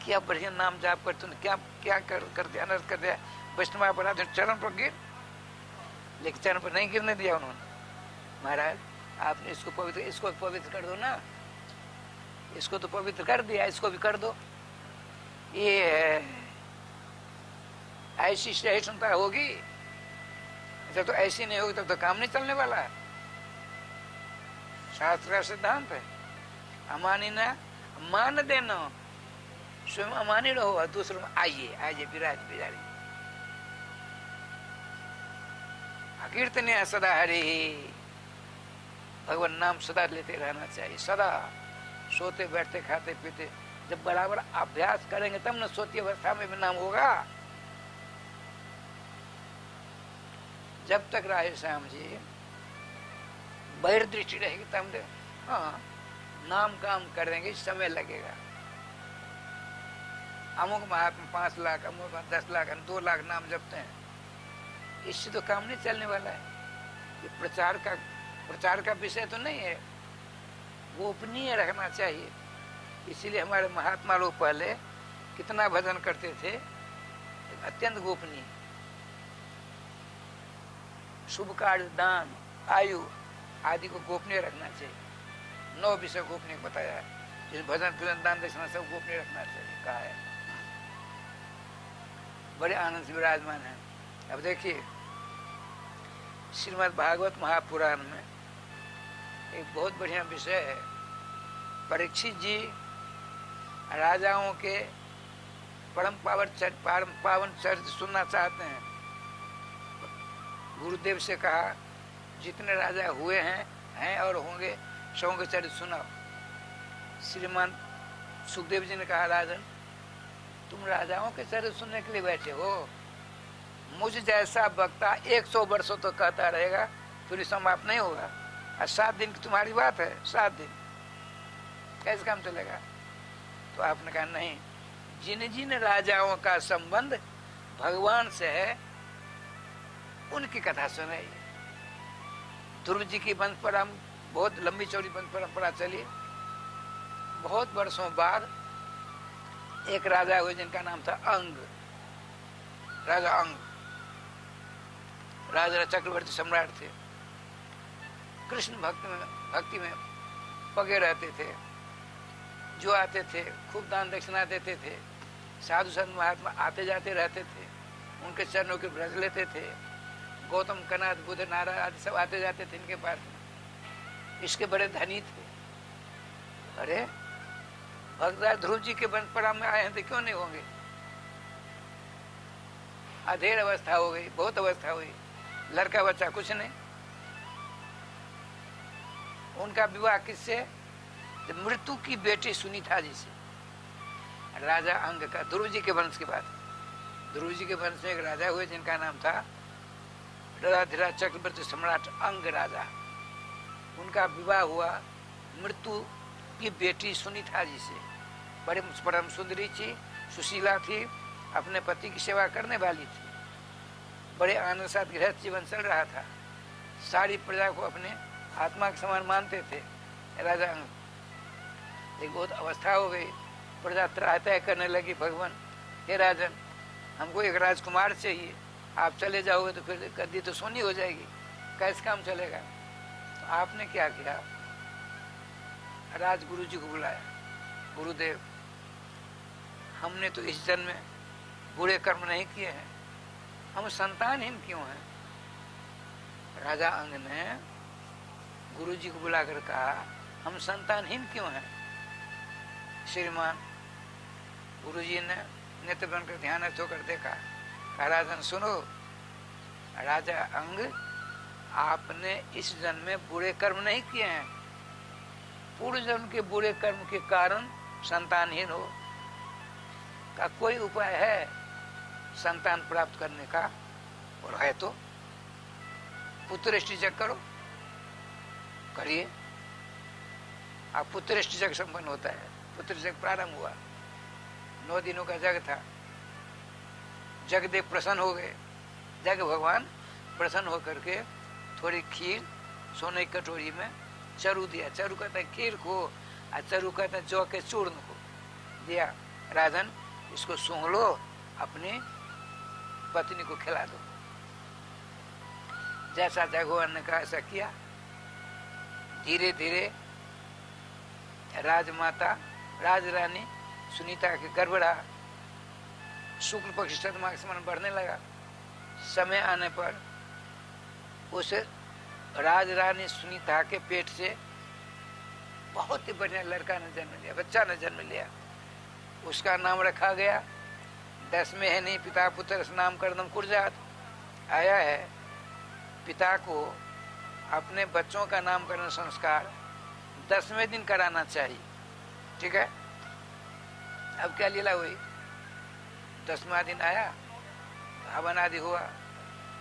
A: क्या बढ़िया नाम जाप कर तूने, क्या क्या कर दिया, अनर्थ कर दिया। वैष्णव अपराध चरण पर गिर, लेकिन चरण पर नहीं गिरने दिया उन्होंने। महाराज आपने इसको पवित्र कर दो ना, इसको तो पवित्र कर दिया, इसको भी कर दो। ये ऐसी सहिष्णुता होगी, जब तो ऐसी नहीं होगी तब तो काम नहीं चलने वाला है। शास्त्र का सिद्धांत है, अमानी ना मान देना, स्वयं अमानी रहो और दूसरों में आइए आइए विराज बिराजी। कीर्तन सदा हरि, भगवान नाम सदा लेते रहना चाहिए, सदा सोते बैठते खाते पीते। जब बराबर अभ्यास करेंगे तब न सोती अवस्था में भी नाम होगा। जब तक राधे श्याम जी बहिर्दृष्टि रहेगी तब हाँ नाम काम करेंगे, समय लगेगा। अमुक महात्मा 5 लाख, अमुक 10 लाख, 2 लाख नाम जपते हैं, इससे तो काम नहीं चलने वाला है। ये प्रचार का विषय तो नहीं है, गोपनीय रखना चाहिए। इसीलिए हमारे महात्मा लोग पहले कितना भजन करते थे, अत्यंत गोपनीय। शुभ कार्य, दान, आयु आदि को गोपनीय रखना चाहिए। 9 विषय गोपनीय बताया है, जिस भजन कीर्तन दान दक्षिणा सब गोपनीय रखना चाहिए कहा है। बड़े आनंद से विराजमान है। अब देखिए श्रीमद् भागवत महापुराण में एक बहुत बढ़िया विषय है। परीक्षित जी राजाओं के परम पावन चरित्र सुनना चाहते हैं। गुरुदेव से कहा जितने राजा हुए हैं और होंगे सबों के चरित्र सुनाओ। श्रीमान सुखदेव जी ने कहा राजन तुम राजाओं के चरित्र सुनने के लिए बैठे हो, मुझ जैसा वक्ता 100 वर्षों तक कहता रहेगा फिर समाप्त नहीं होगा। और 7 दिन की तुम्हारी बात है, 7 दिन कैसे काम चलेगा। तो आपने कहा नहीं, जिन जिन राजाओं का संबंध भगवान से है उनकी कथा सुनाइए। ध्रुव जी की वंश परंपरा बहुत लंबी चौड़ी वंश परंपरा चली। बहुत वर्षों बाद एक राजा हुए जिनका नाम था अंग, राजा अंग। राजा चक्रवर्ती सम्राट थे, कृष्ण भक्ति में पगे रहते थे। जो आते थे खूब दान दक्षिणा देते थे। साधु संत महात्मा आते जाते रहते थे, उनके चरणों के ब्रज लेते थे। गौतम कनाथ बुद्ध नारायण आदि सब आते जाते थे इनके पास। इसके बड़े धनी थे। अरे भगवान ध्रुव जी के परंपरा में आए हैं तो क्यों नहीं होंगे। अधेड़ अवस्था हो गई, बहुत अवस्था हुई, लड़का बच्चा कुछ नहीं। उनका विवाह किससे, जब मृत्यु की बेटी सुनीता जी से। राजा अंग का, ध्रुव जी के वंश की बात। ध्रुव जी के वंश में एक राजा हुए जिनका नाम था राधाधिराज चक्रवर्ती सम्राट अंग राजा। उनका विवाह हुआ मृत्यु की बेटी सुनीता जी से। बड़े परम सुंदरी थी, सुशीला थी, अपने पति की सेवा करने वाली थी, बड़े आनंद साथ गृहस्थ जीवन चल रहा था, सारी प्रजा को अपने आत्मा के समान मानते थे राजा अंग। एक बहुत अवस्था हो गई, प्रजा त्राह करने लगी, भगवान हे राजन हमको एक राजकुमार चाहिए, आप चले जाओगे तो फिर गद्दी तो सोनी हो जाएगी, कैसे काम चलेगा। तो आपने क्या किया, राजगुरु जी को बुलाया, गुरुदेव हमने तो इस जन्म में बुरे कर्म नहीं किए हैं, हम संतानहीन क्यों हैं। राजा अंग ने गुरु जी को बुलाकर कहा हम संतानहीन क्यों हैं। श्रीमान गुरु जी ने नेत्र बनकर ध्यान होकर देखा, कहा राजन सुनो, राजा अंग आपने इस जन्म में बुरे कर्म नहीं किए हैं, पूर्व जन्म के बुरे कर्म के कारण संतानहीन हो, का कोई उपाय है संतान प्राप्त करने का, और है तो पुत्रेष्टि जग करो, करिए। आप पुत्रेष्टि जग संपन्न होता है, पुत्र जग प्रारंभ हुआ, 9 दिनों का जग था, जगदेव प्रसन्न हो गए, जग भगवान प्रसन्न होकर के थोड़ी खीर सोने की कटोरी में चरू दिया, चरू कहता है खीर को, और चरू कहता है जौ के चूर्ण को दिया, राजन इसको सूंघ लो, अपनी पत्नी को खिला दो। जैसा भगवान ने कहा ऐसा किया। धीरे धीरे राजमाता राजरानी सुनीता के गर्भ रहा, शुक्ल पक्ष चंद्रमा समान बढ़ने लगा। समय आने पर उस राजरानी सुनीता के पेट से बहुत ही बढ़िया लड़का ने जन्म लिया, बच्चा ने जन्म लिया। उसका नाम रखा गया 10वें है नहीं पिता पुत्र नाम करदम कुरजात। आया है पिता को अपने बच्चों का नामकरण संस्कार 10वें दिन कराना चाहिए, ठीक है। अब क्या लीला हुई, 10वां दिन आया, हवन आदि हुआ,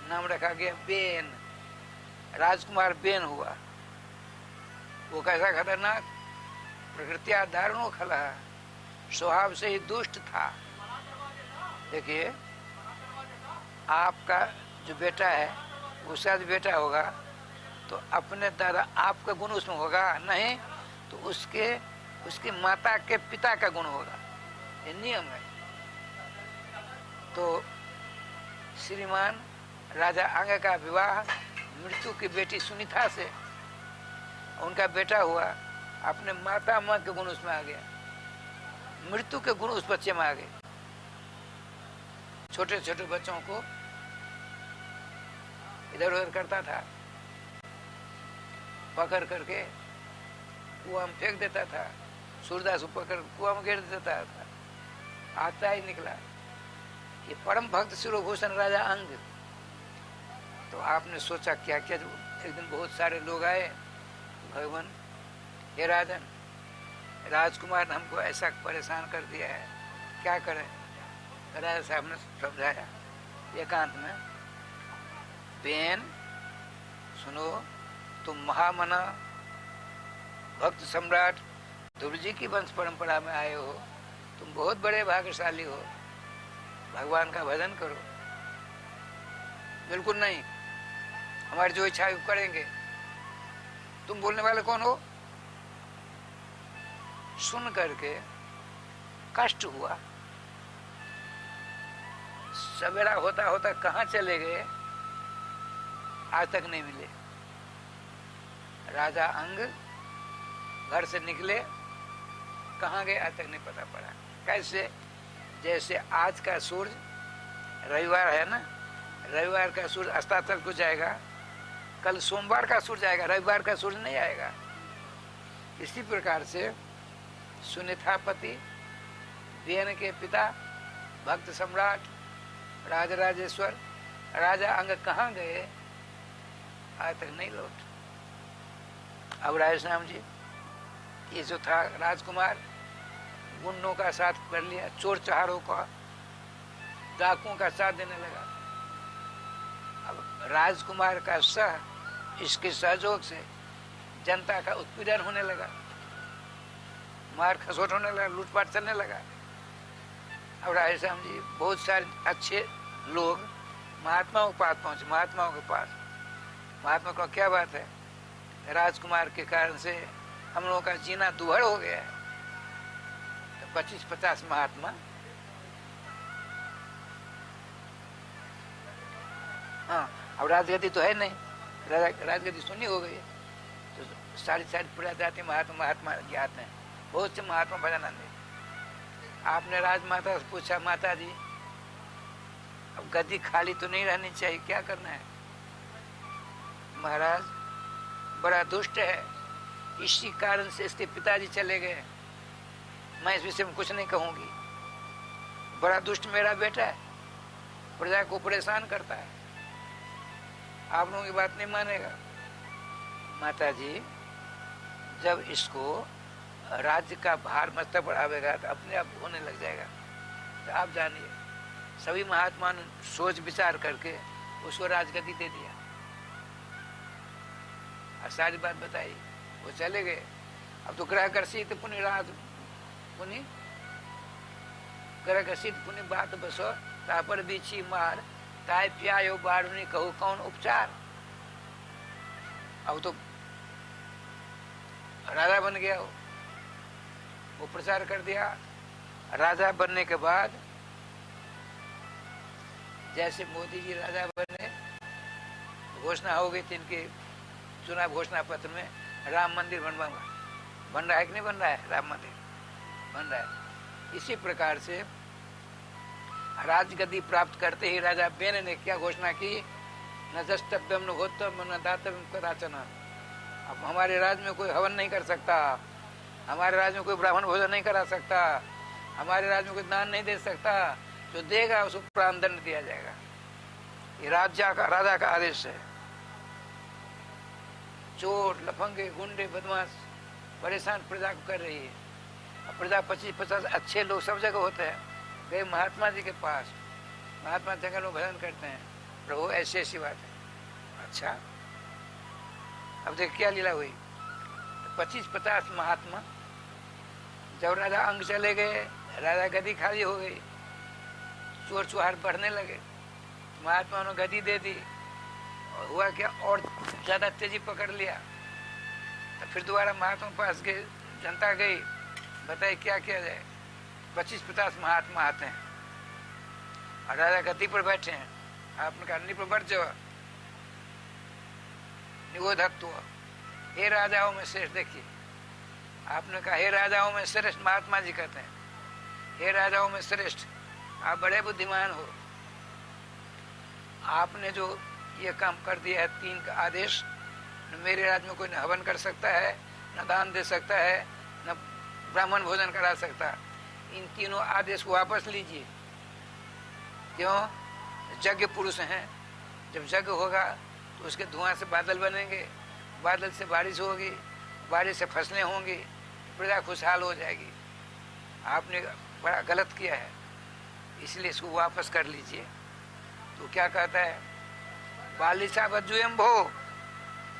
A: नाम रखा गया बेन, राजकुमार बेन हुआ। वो कैसा खतरनाक, प्रकृतिया दारुणो खला, स्वभाव से ही दुष्ट था। देखिए आपका जो बेटा है उसका जो बेटा होगा तो अपने दादा आपका गुण उसमें होगा, नहीं तो उसके माता के पिता का गुण होगा, ये नियम है। तो श्रीमान राजा अंग का विवाह मृत्यु की बेटी सुनीता से, उनका बेटा हुआ, अपने माता माँ के गुण उसमें आ गया, मृत्यु के गुण उस बच्चे में आ गए। छोटे छोटे बच्चों को इधर उधर करता था, पकड़ करके कुआं में फेंक देता था, सूरदास को पकड़ कुआं में गिर देता था, आता ही निकला। ये परम भक्त शिरोभूषण राजा अंग। तो आपने सोचा क्या क्या, एक दिन बहुत सारे लोग आए, भगवान हे राजन राजकुमार ने हमको ऐसा परेशान कर दिया है, क्या करें। राजा साहब ने समझाया एकांत में, बेन सुनो, तुम महामना भक्त सम्राट ध्रुव जी की वंश परंपरा में आए हो, तुम बहुत बड़े भाग्यशाली हो, भगवान का भजन करो। बिल्कुल नहीं, हमारी जो इच्छा है वो करेंगे। तुम बोलने वाले कौन हो। सुन करके कष्ट हुआ, सवेरा होता होता कहाँ चले गए आज तक नहीं मिले। राजा अंग घर से निकले, कहाँ गए आज तक नहीं पता पड़ा। कैसे, जैसे आज का सूरज, रविवार है ना, रविवार का सूरज अस्ताचल को जाएगा, कल सोमवार का सूरज आएगा, रविवार का सूरज नहीं आएगा। इसी प्रकार से सुनीतापति बेन के पिता भक्त सम्राट राजराजेश्वर राजा अंग कहाँ गए आज तक नहीं लौट। अब राजश्याम जी ये जो था राजकुमार, गुंडों का साथ कर लिया, चोर चहारों का, डाकुओं का साथ देने लगा। अब राजकुमार का इसके सहयोग से जनता का उत्पीड़न होने लगा, मार खसोट होने लगा, लूटपाट चलने लगा। अब राधेश्याम जी बहुत सारे अच्छे लोग महात्माओं के पास पहुंचे, महात्माओं के पास। महात्मा को क्या बात है, राजकुमार के कारण से हम लोगों का जीना दुभर हो गया है। तो 25-50 महात्मा, हाँ अब राजगद्दी तो है नहीं, राजगद्दी सुनी हो गई, तो सारी प्रजाति महात्मा ज्ञात हैं, बहुत से महात्मा भजनानंद। आपने राजमाता से पूछा, माता जी अब गद्दी खाली तो नहीं रहनी चाहिए, क्या करना है? महाराज बड़ा दुष्ट है, इसी कारण से इसके पिताजी चले गए, मैं इस विषय में कुछ नहीं कहूंगी। बड़ा दुष्ट मेरा बेटा है, प्रजा को परेशान करता है, आप लोगों की बात नहीं मानेगा। माता जी जब इसको राज्य का भार मस्तक पर आवेगा तो अपने आप होने लग जाएगा। तो आप जानिए, सभी महात्मा ने सोच विचार करके उसको राजगद्दी दे दिया और सारी बात बताई, वो चले गए। अब तो ग्रह ग्रसित पुण्य राज पुण्य ग्रह ग्रसित पुण्य बात बसो तापर बीछी मार ताय प्यायो बारुनी कहू कौन उपचार। अब तो राजा बन गया, वो प्रचार कर दिया। राजा बनने के बाद जैसे मोदी जी राजा बने, घोषणा हो गई थी इनके चुनाव घोषणा पत्र में, राम मंदिर बनवाऊंगा। बन रहा है कि नहीं बन रहा है? राम मंदिर बन रहा है। इसी प्रकार से राजगद्दी प्राप्त करते ही राजा बेन ने क्या घोषणा की, न जस्तव्यम न होतव्यम न दातव्यम कदाचन। अब हमारे राज्य में कोई हवन नहीं कर सकता, हमारे राज्य में कोई ब्राह्मण भोजन नहीं करा सकता, हमारे राज्य में कोई दान नहीं दे सकता, जो देगा उसको प्राण दंड दिया जाएगा। ये राजा का आदेश है। चोर लफंगे गुंडे बदमाश परेशान प्रजा को कर रही है। अब प्रजा 25-50 अच्छे लोग सब जगह होते हैं, गए महात्मा जी के पास, महात्मा जंगल में भजन करते हैं, प्रभु ऐसी ऐसी बात है। अच्छा अब देख क्या लीला हुई। 25-50 महात्मा, जब राजा अंग चले गए, राजा गद्दी खाली हो गई, चोर चुहार बढ़ने लगे, महात्मा ने गद्दी दे दी, और हुआ क्या, और ज्यादा तेजी पकड़ लिया। तो फिर दोबारा महात्मा पास गए, जनता गई, बताइए क्या किया जाए। 25-50 महात्मा आते हैं और राजा गद्दी पर बैठे हैं। आपने कहा निप बढ़ जाओ, निगोधत्व, हे राजाओं में श्रेष्ठ। देखिए आपने कहा हे राजाओं में श्रेष्ठ, महात्मा जी कहते हैं हे राजाओं में श्रेष्ठ, आप बड़े बुद्धिमान हो। आपने जो ये काम कर दिया है, 3 का आदेश, न मेरे राज्य में कोई न हवन कर सकता है, न दान दे सकता है, न ब्राह्मण भोजन करा सकता। इन तीनों आदेश को वापस लीजिए। क्यों? यज्ञ पुरुष हैं, जब यज्ञ होगा तो उसके धुआं से बादल बनेंगे, बादल से बारिश होगी, बारिश से फसलें होंगी, प्रजा खुशहाल हो जाएगी। आपने बड़ा गलत किया है, इसलिए इसको वापस कर लीजिए। तो क्या कहता है, बालिशा बजुएम भो,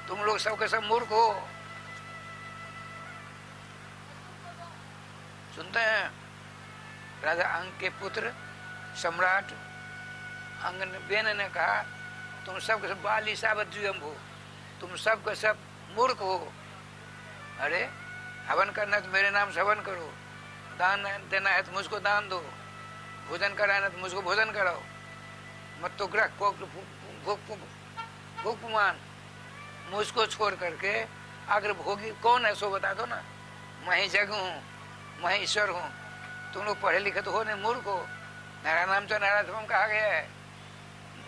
A: तुम लोग सबके सब मूर्ख हो। सुनते हैं? राजा अंग के पुत्र सम्राट अंगबेन ने कहा तुम सबके सब बालिशा बजुएम भो, तुम सबके सब मूर्ख हो। अरे हवन करना है तो मेरे नाम से हवन करो, दान देना है तो मुझको दान दो, भोजन कराना है तो मुझको भोजन कराओ, मत तो ग्रह को भोगमान, मुझको छोड़ करके अग्र भोगी कौन है सो बता दो ना। मैं ही जग हूँ, मैं ही ईश्वर हूँ। तुम लोग पढ़े लिखे तो हो नहीं, मूर्ख हो। नारायण नाम तो नारायण कहा गया है।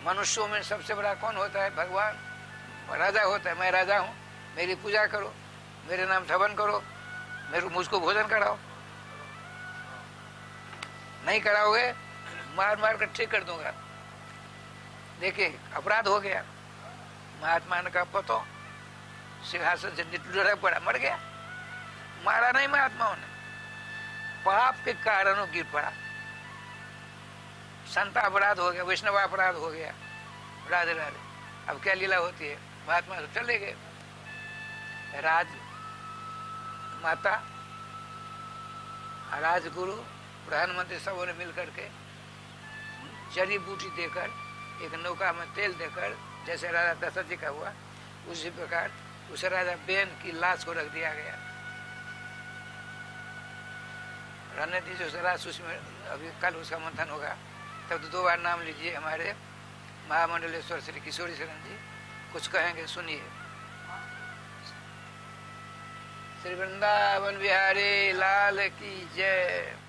A: मनुष्यों में सबसे बड़ा कौन होता है? भगवान, राजा होता है। मैं राजा हूँ, मेरी पूजा करो, मेरे नाम हवन करो, मुझको भोजन कराओ। नहीं कराओगे मार मार कर ठीक कर दूंगा। देखिए अपराध हो गया। महात्मा ने कहा पतो सिंहासन से लुढ़क पड़ा, मर गया। मारा नहीं महात्माओं ने, पाप के कारणों गिर पड़ा। संत अपराध हो गया, वैष्णव अपराध हो गया। राधे राधे। अब क्या लीला होती है, महात्मा तो चले गए। राज माता, राजगुरु प्रधानमंत्री सबों ने मिल करके जड़ी बूटी देकर, एक नौका में तेल देकर, जैसे राजा दशरथ जी का हुआ उसी प्रकार उस राजा बेन की लाश को रख दिया गया। रहने दीजिए उस लाश, उसमें अभी कल उसका मंथन होगा, तब तो 2 बार नाम लीजिए। हमारे महामंडलेश्वर श्री किशोरी शरण जी कुछ कहेंगे, सुनिए। श्री वृंदावन बिहारी लाल की जय।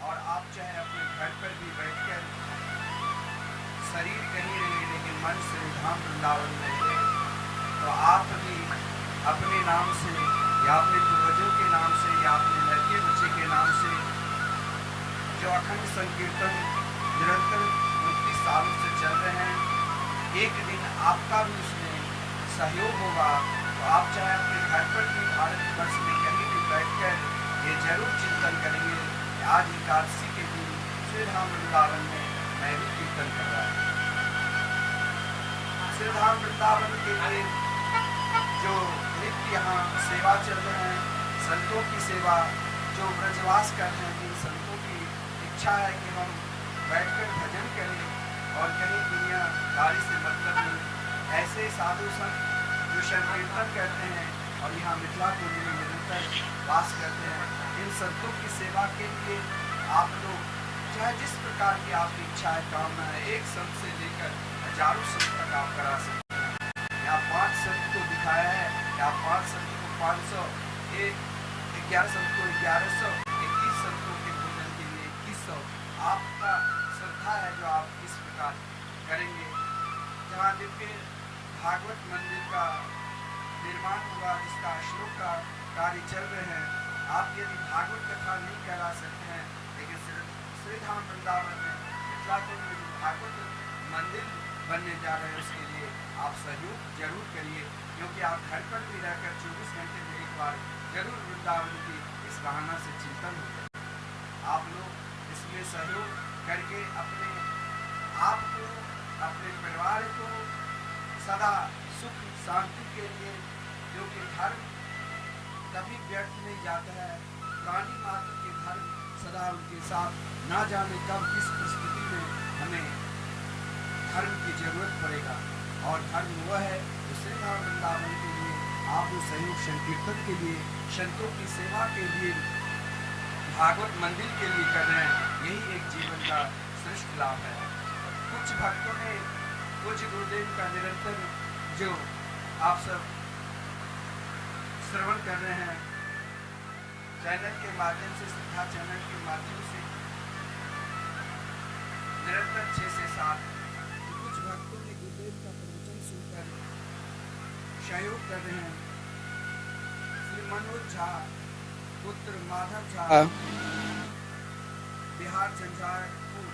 B: और आप चाहे अपने घर पर भी बैठकर, शरीर कहीं रहे लेकिन मन श्री धाम वृंदावन में रहे, तो आप भी अपने नाम से या अपने पूर्वजों के नाम से या अपने लड़के बच्चे के नाम से जो अखंड संकीर्तन निरंतर 29 सालों से चल रहे हैं, एक दिन आपका भी उसमें सहयोग होगा। तो आप चाहे अपने घर पर भी भारतवर्ष में कहीं भी बैठकर ये जरूर चिंतन करेंगे कि आज एकादशी के दिन श्री धाम वृंदावन में मैं भी कीर्तन कर रहा हूँ। श्री धाम वृंदावन के लिए जो नित्य यहाँ सेवा चल रहे हैं, संतों की सेवा जो ब्रजवास कर रहे हैं, इन संतों की इच्छा है कि हम बैठकर भजन करें और कहीं दुनियादारी से मतलब नहीं। ऐसे साधु संत जो संकीर्तन करते हैं और यहाँ मिथिलापुर में निरंतर वास करते हैं, इन संतों की सेवा के लिए आप लोग चाहे जिस प्रकार की आपकी इच्छा है, कामना है, एक संत से लेकर हजारों संत तक आप करा सकते हैं। यहाँ 5 संत को दिखाया है, यहाँ 5 संत को 500, 11 संत को 1100, 21 संतों के भोजन के लिए 2100। आपका श्रद्धा है जो आप इस प्रकार करेंगे। जहाँ दिव्य भागवत मंदिर का निर्माण हुआ, जिसका श्लोक का कार्य चल रहे हैं, आप यदि भागवत कथा नहीं करा सकते हैं, लेकिन श्री धाम वृंदावन में मिथिलापुर में जो भागवत मंदिर बनने जा रहे हैं उसके लिए आप सहयोग जरूर करिए, क्योंकि आप घर पर भी रहकर 24 घंटे में एक बार जरूर वृंदावन की इस बहाना से चिंतन हो जाए। आप लोग इसमें सहयोग करके अपने आप को, अपने परिवार को सदा सुख शांति के लिए, क्योंकि धर्म कभी व्यर्थ नहीं जाता है। प्राणी मात्र के धर्म सदा उनके साथ, ना जाने कब किस परिस्थिति में हमें धर्म की जरूरत पड़ेगा, और धर्म वह है जो श्री धाम वृंदावन के लिए आप उस सहयोग संकीर्तन के लिए, संतों की सेवा के लिए, भागवत मंदिर के लिए कर रहे हैं। यही एक जीवन का श्रेष्ठ लाभ है। कुछ भक्तों ने कुछ गुरुदेव का निरंतर जो आप सब श्रवण कर रहे हैं चैनल के माध्यम से, श्रद्धा चैनल के माध्यम से निरंतर 6 से 7, तो कुछ भक्तों ने गुरुदेव का प्रवचन सुनकर सहयोग कर रहे हैं। श्री मनोज झा पुत्र माधव झा बिहार झंझारपुर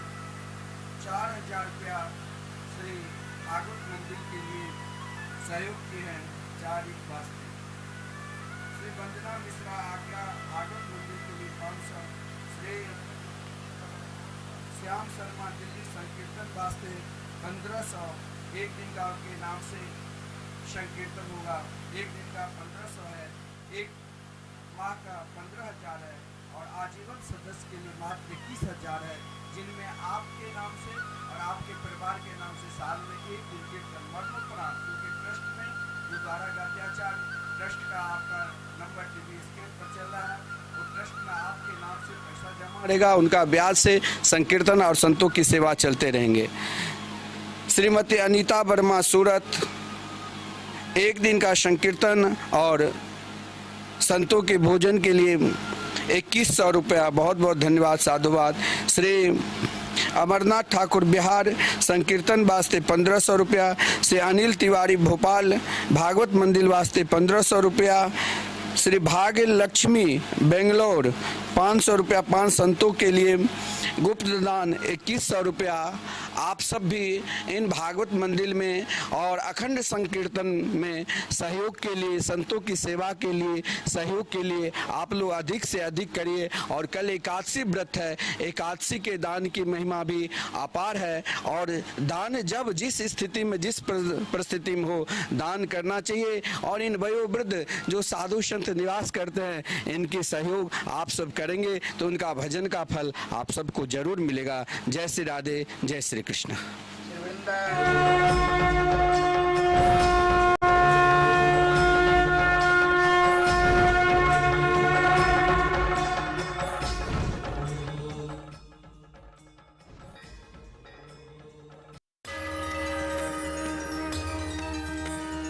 B: 4000 रुपया श्री भागवत मंदिर के लिए सहयोग किए हैं 4 वास्ते। श्री वंदना मिश्रा आगरा भागवत मंदिर के लिए 500, श्री श्याम शर्मा दिल्ली संकीर्तन वास्ते 1500। एक दिन का उनके नाम से संकीर्तन होगा, एक दिन का 1500 है, एक माह का 15000 है, और आजीवन सदस्य के लिए मात्र 21000 है, जिनमें आपके नाम से और आपके परिवार के नाम से साल में एक दिन कीर्तन मरणोपरांत, क्योंकि ट्रस्ट में जो द्वारा गाद्याचार्य ट्रस्ट का आपका नंबर टीवी स्क्रीन पर चल रहा है, वो ट्रस्ट में आपके नाम से पैसा जमा रहेगा, उनका ब्याज से संकीर्तन और संतों की सेवा चलते रहेंगे। श्रीमती अनीता वर्मा सूरत, एक दिन का संकीर्तन और
C: संतों के भोजन के लिए 2100 रुपया। बहुत बहुत धन्यवाद, साधुवाद। श्री अमरनाथ ठाकुर बिहार संकीर्तन वास्ते 1500 रुपया। श्री अनिल तिवारी भोपाल भागवत मंदिर वास्ते 1500 रुपया। श्री भाग्य लक्ष्मी बेंगलोर 500 रुपया। 5 संतों के लिए गुप्त दान 2100 रुपया। आप सब भी इन भागवत मंदिर में और अखंड संकीर्तन में सहयोग के लिए, संतों की सेवा के लिए, सहयोग के लिए आप लोग अधिक से अधिक करिए। और कल एकादशी व्रत है, एकादशी के दान की महिमा भी अपार है। और दान जब जिस स्थिति में, जिस परिस्थिति में हो, दान करना चाहिए। और इन वयोवृद्ध जो साधु संत निवास करते हैं, इनके सहयोग आप सब करेंगे तो उनका भजन का फल आप सबको जरूर मिलेगा। जय श्री राधे, जय श्री कृष्ण।